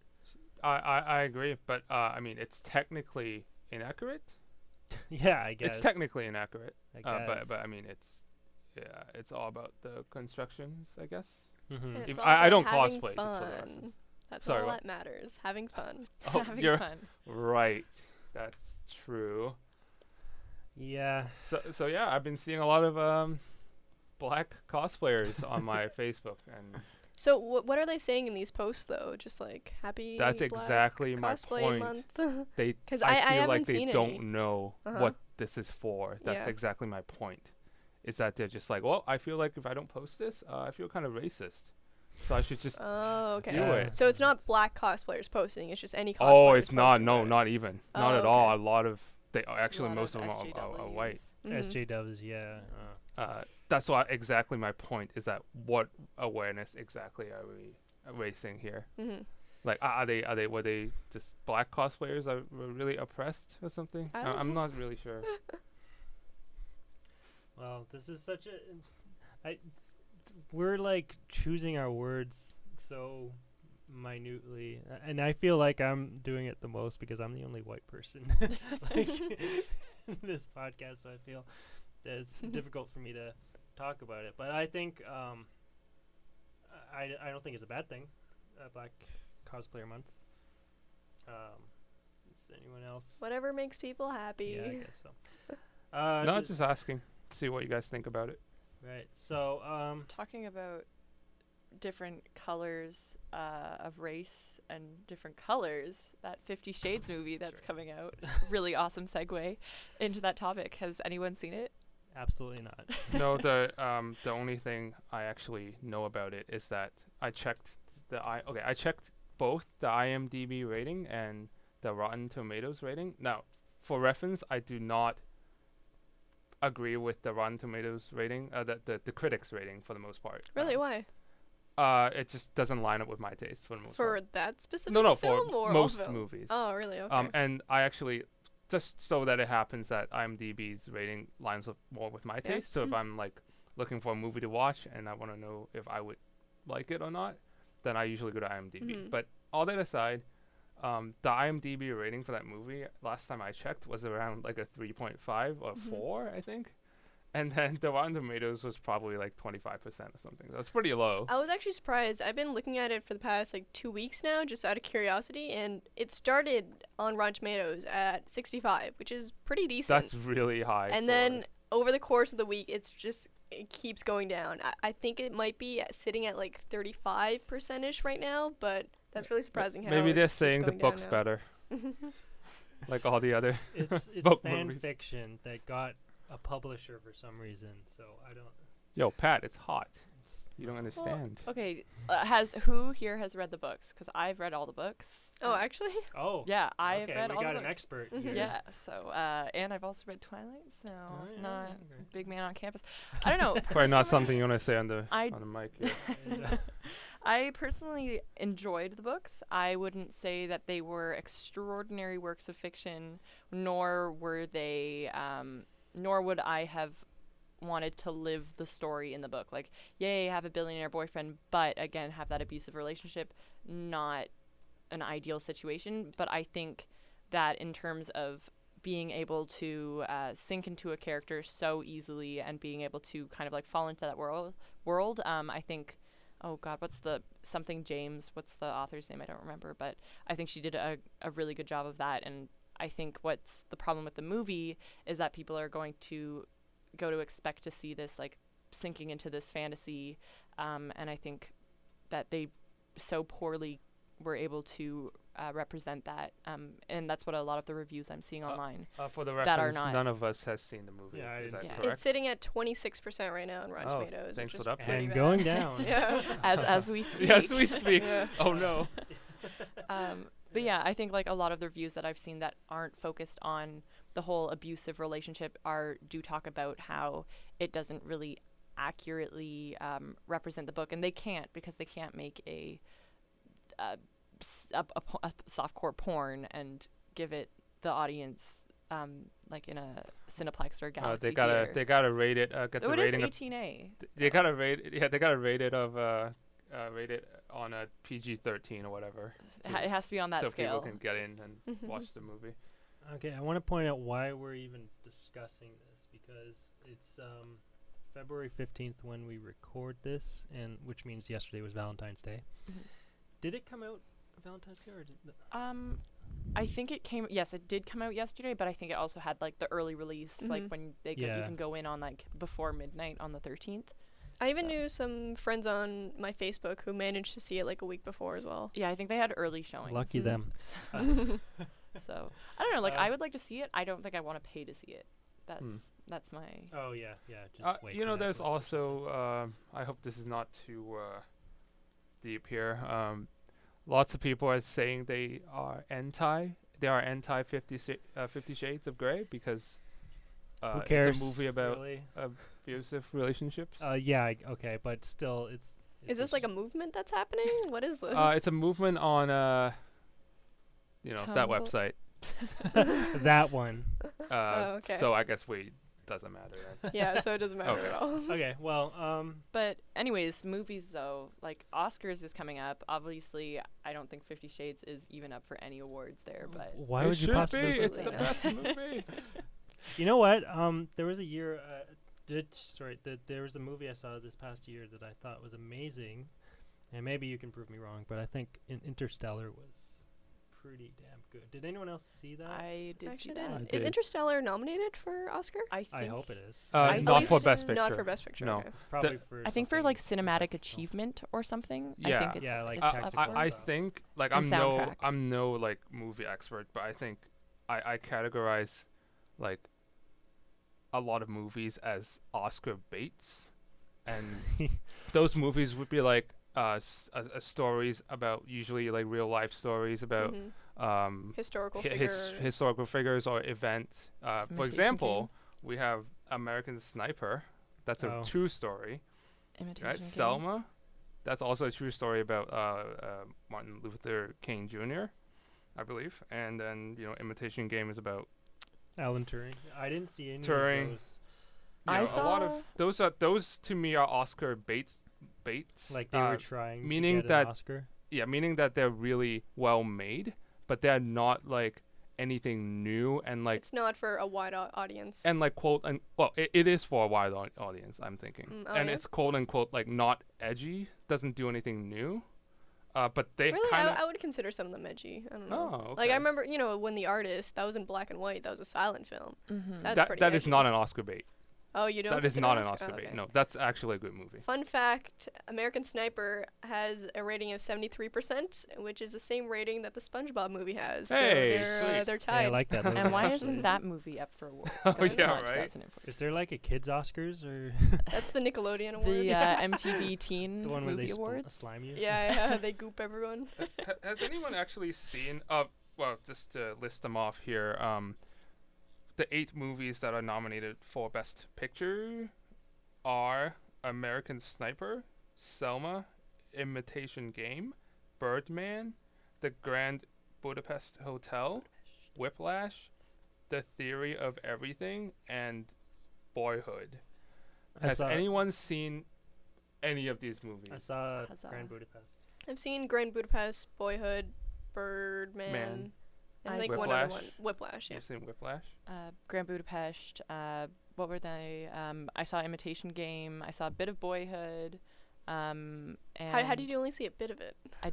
I agree, but I mean it's technically inaccurate. Yeah, I guess it's technically inaccurate. I guess. But I mean it's all about the constructions, I guess. Mm-hmm. It's I don't having cosplay. fun. Just for the reference. That's Sorry, all what? that matters. Having fun. Oh, Having you're fun. right. That's true. Yeah. So yeah, I've been seeing a lot of black cosplayers on my Facebook, and So what are they saying in these posts though? Just like happy. that's Black exactly my Cosplay point. Month. I I feel haven't like they seen don't any. know what this is for. That's Yeah. exactly my point. Is that they're just like, well, I feel like if I don't post this, I feel kind of racist. So I should just Oh, okay. do it. So it's not black cosplayers posting; it's just any cosplayers. Oh, it's not. posting No, it. not even. Not Oh, at all. okay. A lot of they It's a actually lot most of of them are white. Mhm. SJWs, yeah. That's why exactly my point is that what awareness exactly are we raising here? Mhm. Like, were they just black cosplayers were really oppressed or something? I don't I'm not really sure. Well, this is such we're like choosing our words so minutely, and I feel like I'm doing it the most because I'm the only white person like in this podcast, so I feel that it's difficult for me to talk about it. But I think I don't think it's a bad thing, Black Cosplayer Month. Is anyone else? Whatever makes people happy. Yeah, I guess so. No, just asking. See what you guys think about it. Right. So, Talking about different colors of race and different colors, that 50 Shades movie that's coming out, really awesome segue into that topic. Has anyone seen it? absolutely not. No, the only thing I actually know about it is that I checked I checked both the IMDb rating and the Rotten Tomatoes rating. Now, for reference, I do not agree with the Rotten Tomatoes rating, the critics rating for the most part. Really? Why? It just doesn't line up with my taste for the most For part. that specific No, film for or all most film? movies. Oh, really? Okay. And I actually, just so that it happens that IMDb's rating lines up more with my Yeah. taste. So if Mhm. I'm like looking for a movie to watch and I want to know if I would like it or not, then I usually go to IMDb. Mhm. But all that aside, the IMDb rating for that movie last time I checked was around like a 3.5 or 4, I think. And then the Rotten Tomatoes was probably like 25% or something. That's pretty low. I was actually surprised. I've been looking at it for the past like 2 weeks now, just out of curiosity, and it started on Rotten Tomatoes at 65, which is pretty decent. That's really high. and then over the course of the week, it's just it keeps going down. I think it might be sitting at like 35%ish right now, but that's really surprising. How Maybe it they're just keeps saying the going down book's now. better, like all the other. It's book fan movies. fiction that got a publisher for some reason. So I don't. Yo, Pat, it's hot. It's, You don't understand. Okay, who here has read the books? Because I've read all the books. Oh, actually, oh. Yeah, I've okay, read we all got the an books. expert. Mhm. Here. Yeah, so and I've also read Twilight, so yeah, not okay. a big man on campus. I don't know. Probably not personally, something you want to say on the I- on the mic. Here. I personally enjoyed the books. I wouldn't say that they were extraordinary works of fiction, nor were they, nor would I have wanted to live the story in the book. Like, yay, have a billionaire boyfriend, but again, have that abusive relationship. Not an ideal situation, but I think that in terms of being able to sink into a character so easily and being able to kind of like fall into that world, I think. Oh God, what's the author's name? I don't remember, but I think she did a really good job of that. And I think what's the problem with the movie is that people are going to go to expect to see this like sinking into this fantasy, and I think that they so poorly were able to represent that, and that's what a lot of the reviews I'm seeing online. For the That are reference, not- none of us has seen the movie. Yeah, I Is didn't that see it. correct? it's sitting at 26% right now on Rotten Oh, Tomatoes. thanks which for is the update. pretty And bad. going down. Yeah. as we speak. Yes, we speak. Yeah. Oh no. But yeah, I think like a lot of the reviews that I've seen that aren't focused on the whole abusive relationship do talk about how it doesn't really accurately represent the book, and they can't because they can't make a softcore porn and give it the audience like in a Cineplex or Galaxy They gotta theater. rate it. Get Oh, the it is rating. 18A. They gotta rate. Yeah, they gotta rate it rate it on a PG-13 or whatever. It has to be on that so scale. people can get in and Mhm. watch the movie. Okay, I want to point out why we're even discussing this because it's February 15th when we record this, and which means yesterday was Valentine's Day. Mhm. Did it come out Valentine's Day or did I think it came. Yes, it did come out yesterday, but I think it also had like the early release, like Mhm. when you Yeah. can go in on like before midnight on the 13th. I even So- knew some friends on my Facebook who managed to see it like a week before as well. Yeah, I think they had early showings. Lucky them. So I don't know. Like Uh, I would like to see it. I don't think I want to pay to see it. That's my. Oh yeah, just wait. You for know, there's Netflix or also. I hope this is not too deep here. Lots of people are saying they are anti. They are anti 50 Shades of Grey because Who cares? it's a movie about really? abusive relationships. Yeah, okay, but still, it's. Is this like a movement that's happening? What is this? It's a movement on that Tumblr. website. that one? Oh, okay. So I guess doesn't matter. Then. Yeah, so it doesn't matter Okay. at all. Okay, well, But anyways, movies though, like Oscars is coming up. Obviously, I don't think 50 Shades is even up for any awards there. But why It would you should possibly? be. It's the Absolutely best movie. You know what? There was a year. There was a movie I saw this past year that I thought was amazing, and maybe you can prove me wrong, but I think Interstellar was pretty damn good. Did anyone else see that? I did see Actually, that. didn't. I Is did. Interstellar nominated for Oscar? I think. I hope it is. I Not think for so. Best Picture. Not for Best Picture. No. Okay. It's probably for. I think for something like cinematic technical. achievement or something. Yeah. I think it's, Yeah, like it's technical up for I it. stuff. think like And soundtrack. I'm no like movie expert, but I think I categorize like a lot of movies as Oscar baits, and those movies would be like stories about usually like real life stories about Mhm. Historical figures. historical figures or events. For Imitation example, we have American Sniper. That's a Oh. true story. Imitation Right, Game. Selma. That's also a true story about Martin Luther King Jr., I believe. And then Imitation Game is about Alan Turing. I didn't see any Turing. of those. a lot of those to me are Oscar baits. Like they were trying meaning to get that- an Oscar. Yeah, meaning that they're really well made, but they're not like anything new and like It's not for a wide audience. and like quote and well it is for a wide audience, I'm thinking. Oh, And yeah? it's quote unquote like not edgy, doesn't do anything new. But they really, kind of I would consider some of them edgy. I don't know. Oh, Like okay. I remember, when The Artist, that was in black and white. That was a silent film. Mhm. That's that pretty that is edgy. not an Oscar bait. Oh, you don't? That is consider not it an Oscar Oh, bait. okay. No, that's actually a good movie. Fun fact: American Sniper has a rating of 73%, which is the same rating that the SpongeBob movie has. Hey, so sweet. they're Yeah, tied. I like that movie. And why actually. isn't that movie up for awards? Oh, Because it's yeah, not right. 2004. Is there like a kids Oscars or That's the Nickelodeon Awards. The MTV Teen the one where Movie they Awards? slime you? yeah, they goop everyone. Has anyone actually seen? Well, just to list them off here. The 8 movies that are nominated for Best Picture are American Sniper, Selma, Imitation Game, Birdman, The Grand Budapest Hotel, Whiplash, The Theory of Everything, and Boyhood. I Has saw, anyone seen any of these movies? I saw Huzzah. Grand Budapest. I've seen Grand Budapest, Boyhood, Birdman, Man. and I I've think seen one other Whiplash. one. Whiplash, yeah. You've seen Whiplash? Grand Budapest. What were they? I saw Imitation Game. I saw a bit of Boyhood. And How did you only see a bit of it? I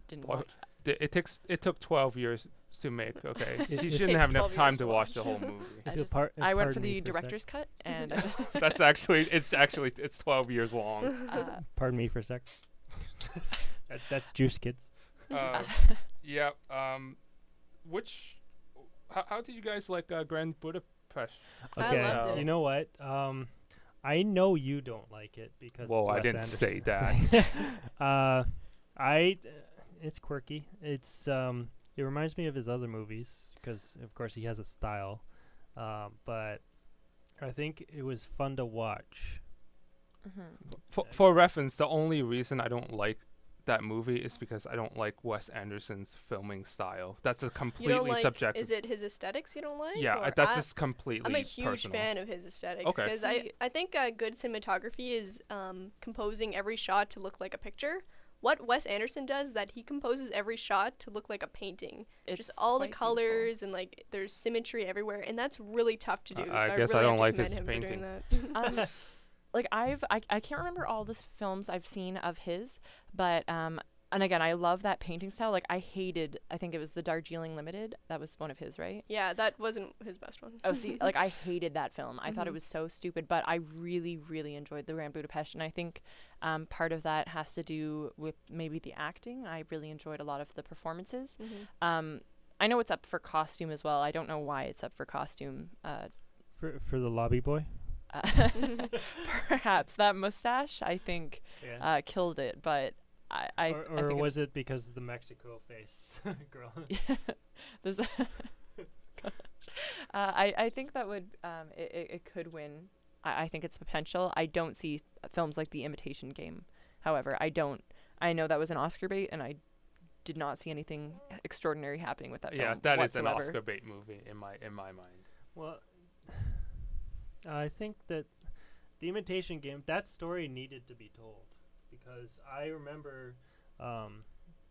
didn't Boy- watch. It took 12 years to make. Okay, It you takes shouldn't have enough 12 time years to to watch watch. the whole movie. If I, you'll just, pardon I went for me the for a sec. director's cut, and That's actually it's 12 years long. Pardon me for a sec. That's Juice Kids. Yeah. Which? How did you guys like Grand Budapest? I Okay, loved it. you know what? I know you don't like it because Whoa, it's I Wes didn't Anderson. say that. It's quirky. It reminds me of his other movies because, of course, he has a style. But I think it was fun to watch. For reference, the only reason I don't like that movie is because I don't like Wes Anderson's filming style. That's a You completely don't like? subjective. Is it his aesthetics you don't like? Yeah, or that's I- just completely I'm a huge personal. fan of his aesthetics Okay. because I think good cinematography is composing every shot to look like a picture. What Wes Anderson does is that he composes every shot to look like a painting. Just all the colors and like there's symmetry everywhere, and that's really tough to do. I so guess I I really don't like have to his commend him for paintings. doing that. Like I can't remember all the films I've seen of his, but and again I love that painting style. Like I think it was the Darjeeling Limited. That was one of his, right? Yeah, that wasn't his best one. Oh, see, like I hated that film. I thought it Mhm. was so stupid, but I really, really enjoyed the Grand Budapest, and I think part of that has to do with maybe the acting. I really enjoyed a lot of the performances. I know it's up for costume as well. I don't know why it's up for costume. For the lobby boy. Perhaps that mustache, I think, Yeah. killed it. But I or think was it because of the Mexico face girl? there's I think that would it could win. I think it's potential. I don't see films like The Imitation Game. However, I know that was an Oscar bait, and I did not see anything extraordinary happening with that film. Yeah, that is an whatsoever. Oscar bait movie in my mind. Well, I think that The Imitation Game, that story needed to be told because I remember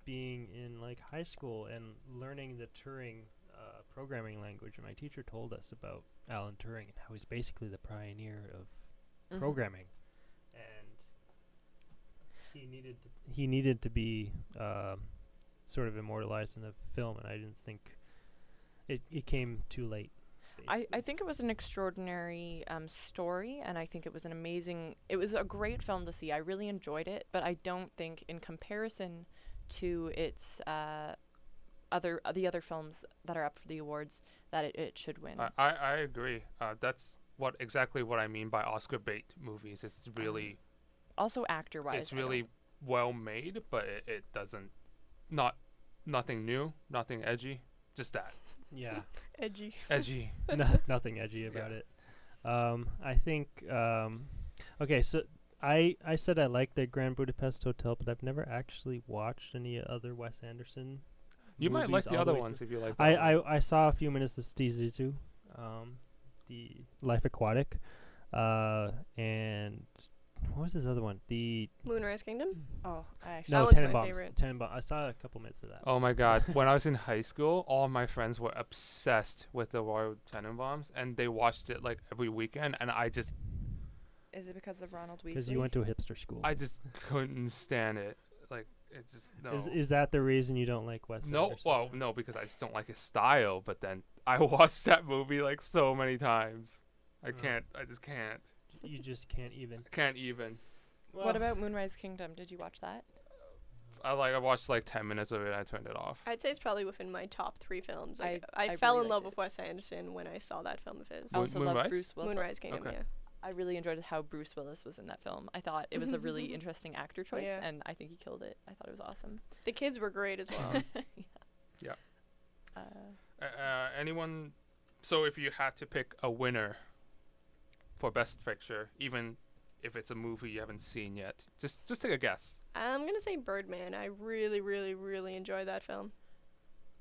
being in like high school and learning the Turing programming language, and my teacher told us about Alan Turing and how he's basically the pioneer of programming, and he needed to be sort of immortalized in a film, and I didn't think it came too late. I think it was an extraordinary story, and I think it was it was a great film to see. I really enjoyed it, but I don't think in comparison to its the other films that are up for the awards that it should win. I agree. That's exactly what I mean by Oscar bait movies. It's really Also actor-wise. it's really well made, but it doesn't nothing new, nothing edgy, just that Yeah. Edgy. edgy. Nothing edgy about it. I think okay, so I said I like the Grand Budapest Hotel, but I've never actually watched any other Wes Anderson. You might like movies the all other way ones through. if you like. That one. I saw a few minutes of Stizuzu, the Life Aquatic, and what was this other one? The Moonrise Kingdom. Oh, I actually. That no one's my Tenenbaums. favorite. Tenenbaums. I saw a couple minutes of that. Oh my god! When I was in high school, all my friends were obsessed with the Royal Tenenbaums, and they watched it like every weekend, and I just Is it because of Ronald Weasley? Because you went to a hipster school. I just couldn't stand it. Like it's just no. Is that the reason you don't like Wes No, Anderson? well, no, because I just don't like his style. But then I watched that movie like so many times. I can't. I just can't. You just can't even. I can't even. Well, What about Moonrise Kingdom? Did you watch that? I watched like 10 minutes of it and I turned it off. I'd say it's probably within my top 3 films. Like, I I fell really in love liked with Wes Anderson when I saw that film of his. I also love Moonrise? Bruce Willis. Moonrise Kingdom, Okay. yeah. I really enjoyed how Bruce Willis was in that film. I thought it was a really interesting actor choice, Yeah. and I think he killed it. I thought it was awesome. The kids were great as well. Yeah. Uh, Anyone? So if you had to pick a winner for Best Picture, even if it's a movie you haven't seen yet, just take a guess. I'm gonna say Birdman. I really, really, really enjoyed that film.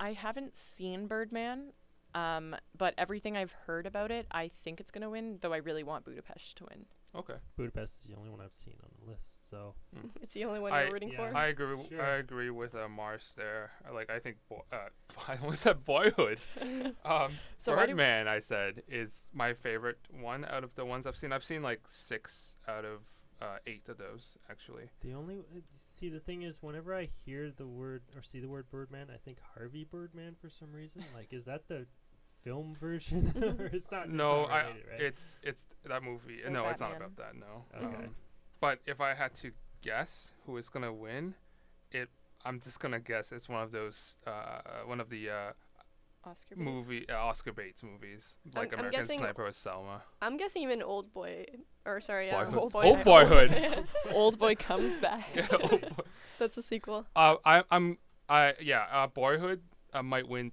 I haven't seen Birdman, but everything I've heard about it, I think it's gonna win. Though I really want Budapest to win. Okay. Budapest is the only one I've seen on the list. So It's the only one I- you're rooting yeah. for. I agree. Sure. I agree with Mars there. I think. I almost said Boyhood. So why do- Birdman, I said, is my favorite one out of the ones I've seen. I've seen like 6 out of 8 of those actually. the only see the thing is, whenever I hear the word or see the word Birdman, I think Harvey Birdman for some reason. Like, is that the film version? Or it's not? No, it's not related, right? it's that movie. It's about No, it's not Batman. about that. No. Okay. But if I had to guess who is gonna win, I'm just gonna guess it's one of those one of the Oscar. bait? Oscar Bates movies, like I'm American guessing- Sniper or Selma. I'm guessing even Old Boy, or sorry, Boyhood. Boy- Old Boyhood. Old Boy comes back. Yeah, Old Boy- That's a sequel. Boyhood might win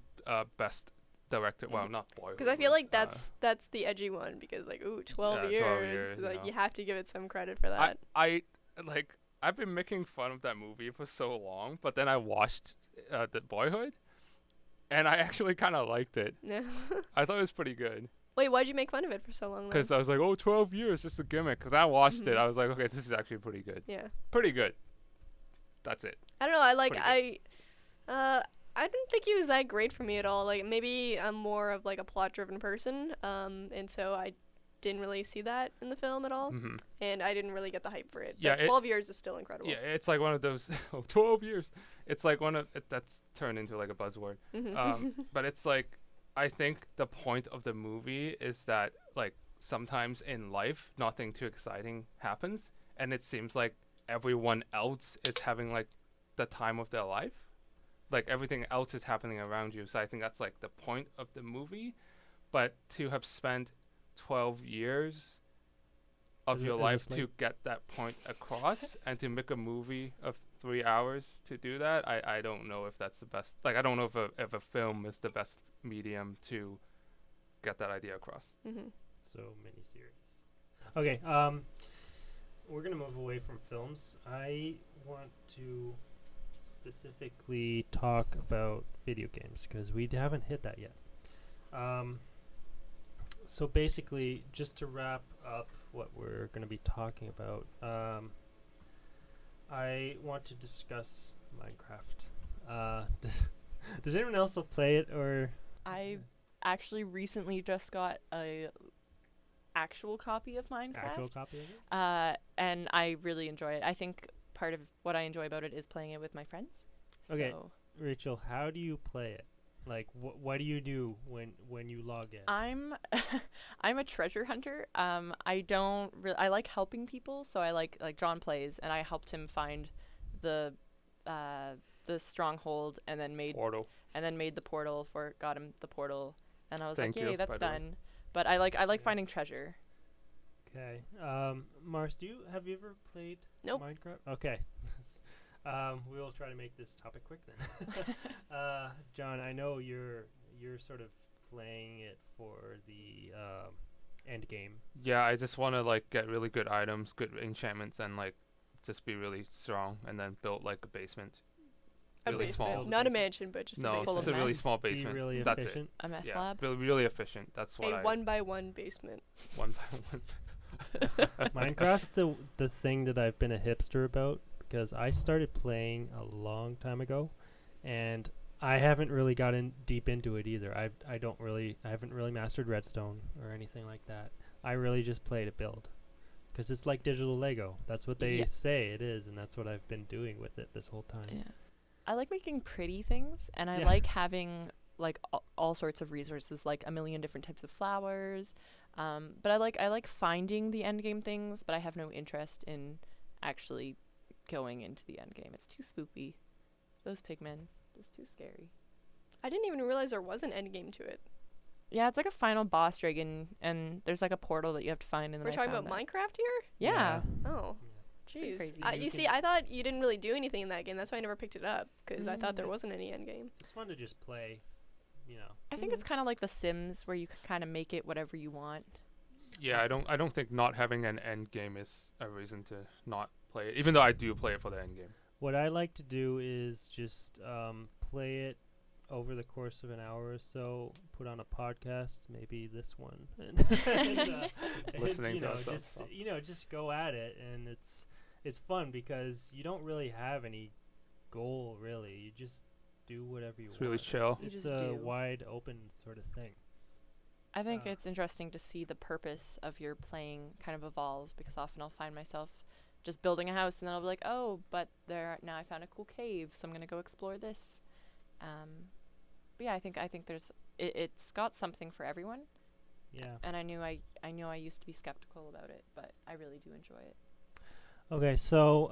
best director. Well, not Boyhood. Because I feel like was, that's the edgy one. Because like, ooh, 12 Yeah, 12 years. years, Like, no. you have to give it some credit for that. I've been making fun of that movie for so long, but then I watched the Boyhood, and I actually kind of liked it. No. I thought it was pretty good Wait, why'd you make fun of it for so long? because Then? I was like, 12 years, just a gimmick. Because I watched it, Mhm. I was like, okay, this is actually pretty good. Yeah. Pretty good. That's it. I don't know. I like Pretty I didn't think he was that great for me at all. Like, maybe I'm more of like a plot-driven person, and so I didn't really see that in the film at all, hmm and I didn't really get the hype for it. Yeah, But 12 years is still incredible. Yeah, it's like one of those 12 years. It's like that's turned into like a buzzword. But it's like, I think the point of the movie is that like sometimes in life nothing too exciting happens, and it seems like everyone else is having like the time of their life. Like everything else is happening around you. So I think that's like the point of the movie. But to have spent 12 years of Is it- your is life this to like- get that point across and to make a movie of 3 hours to do that, I don't know if that's the best. Like, I don't know if a film is the best medium to get that idea across. Mm-hmm. So mini series. Okay, we're gonna move away from films. I want to specifically talk about video games because we haven't hit that yet. So basically, just to wrap up what we're gonna be talking about, I want to discuss Minecraft. Does anyone else play it or? I actually recently just got a actual copy of Minecraft. Actual copy of it? And I really enjoy it. I think part of what I enjoy about it is playing it with my friends. Okay. So Rachel, how do you play it? Like, what do you do when you log in? I'm I'm a treasure hunter. I don't I like helping people, so I like John plays, and I helped him find the stronghold, and then made Portal. the portal got him the portal, and I was Thank like, you, yay, that's by the way. done. But I like Yeah. finding treasure. Okay. Mars, have you ever played Nope. Minecraft? Okay. We will try to make this topic quick then. John, I know you're sort of playing it for the end game. Yeah, I just want to like get really good items, good enchantments, and like just be really strong, and then build like a basement. A Really basement, small. not a mansion, but just a No, basement. Full just of a really meth. small Be basement. really That's efficient. A meth Yeah, lab. really efficient. That's what A I 1x1 basement. one by one. Minecraft's the thing that I've been a hipster about because I started playing a long time ago, and I haven't really gotten deep into it either. I haven't really mastered Redstone or anything like that. I really just play to build, because it's like digital Lego. That's what they Yeah. say it is, and that's what I've been doing with it this whole time. Yeah. I like making pretty things, and I Yeah. like having like all sorts of resources, like a million different types of flowers, But I like finding the end game things, but I have no interest in actually going into the end game. It's too spoopy. Those pigmen, just too scary. I didn't even realize there was an end game to it. Yeah, it's like a final boss dragon, and there's like a portal that you have to find. And We're talking about Minecraft here? Yeah. Oh. It's pretty Jeez. crazy. You see, I thought you didn't really do anything in that game. That's why I never picked it up, because I thought there wasn't any end game. It's fun to just play, you know. I think it's kind of like The Sims, where you can kind of make it whatever you want. Yeah, I don't think not having an end game is a reason to not play it, even though I do play it for the end game. What I like to do is just play it over the course of an hour or so, put on a podcast, maybe this one, and Listening to just ourselves. just go at it, and it's fun because you don't really have any goal really. You just do whatever you It's want. really chill. You It's just a do. wide open sort of thing. I think Uh, it's interesting to see the purpose of your playing kind of evolve, because often I'll find myself just building a house and then I'll be like, oh, but now I found a cool cave, so I'm gonna go explore this. But yeah, I think there's it's got something for everyone, Yeah. and I knew I used to be skeptical about it, but I really do enjoy it. Okay, so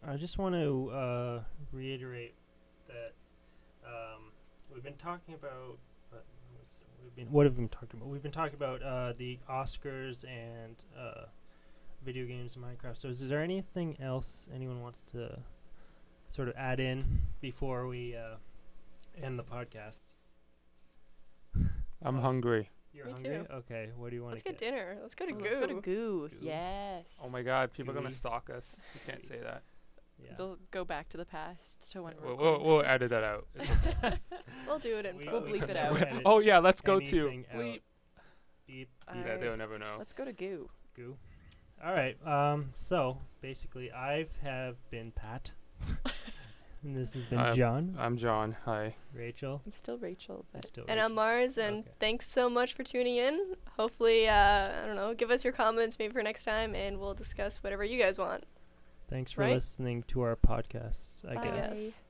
I just want to reiterate that we've been talking about what have we been talking about? We've been talking about the Oscars and video games and Minecraft. So is there anything else anyone wants to sort of add in before we end the podcast? I'm hungry. You're Me hungry? too. Okay, what do you want Let's to get dinner. Let's go to Oh, Goo. let's go to Goo. Goo. Yes. Oh my god, people are gonna Gooey. stalk us. You can't say that. Yeah. They'll go back to the past to when we're We'll edit that out. It's okay. We'll do it in We- We'll post. bleep can it out. edit Oh yeah, let's go to anything out. bleep. Beep. Yeah, they'll never know. Let's go to Goo. Goo. All right. So basically, I have been Pat, and this has been John, I'm John. Hi. Rachel, I'm still Rachel, and but still And Rachel. I'm Mars, and Okay. thanks so much for tuning in. Hopefully, I don't know, give us your comments maybe for next time, and we'll discuss whatever you guys want. Thanks for right? listening to our podcast. I Bye. guess. Yes.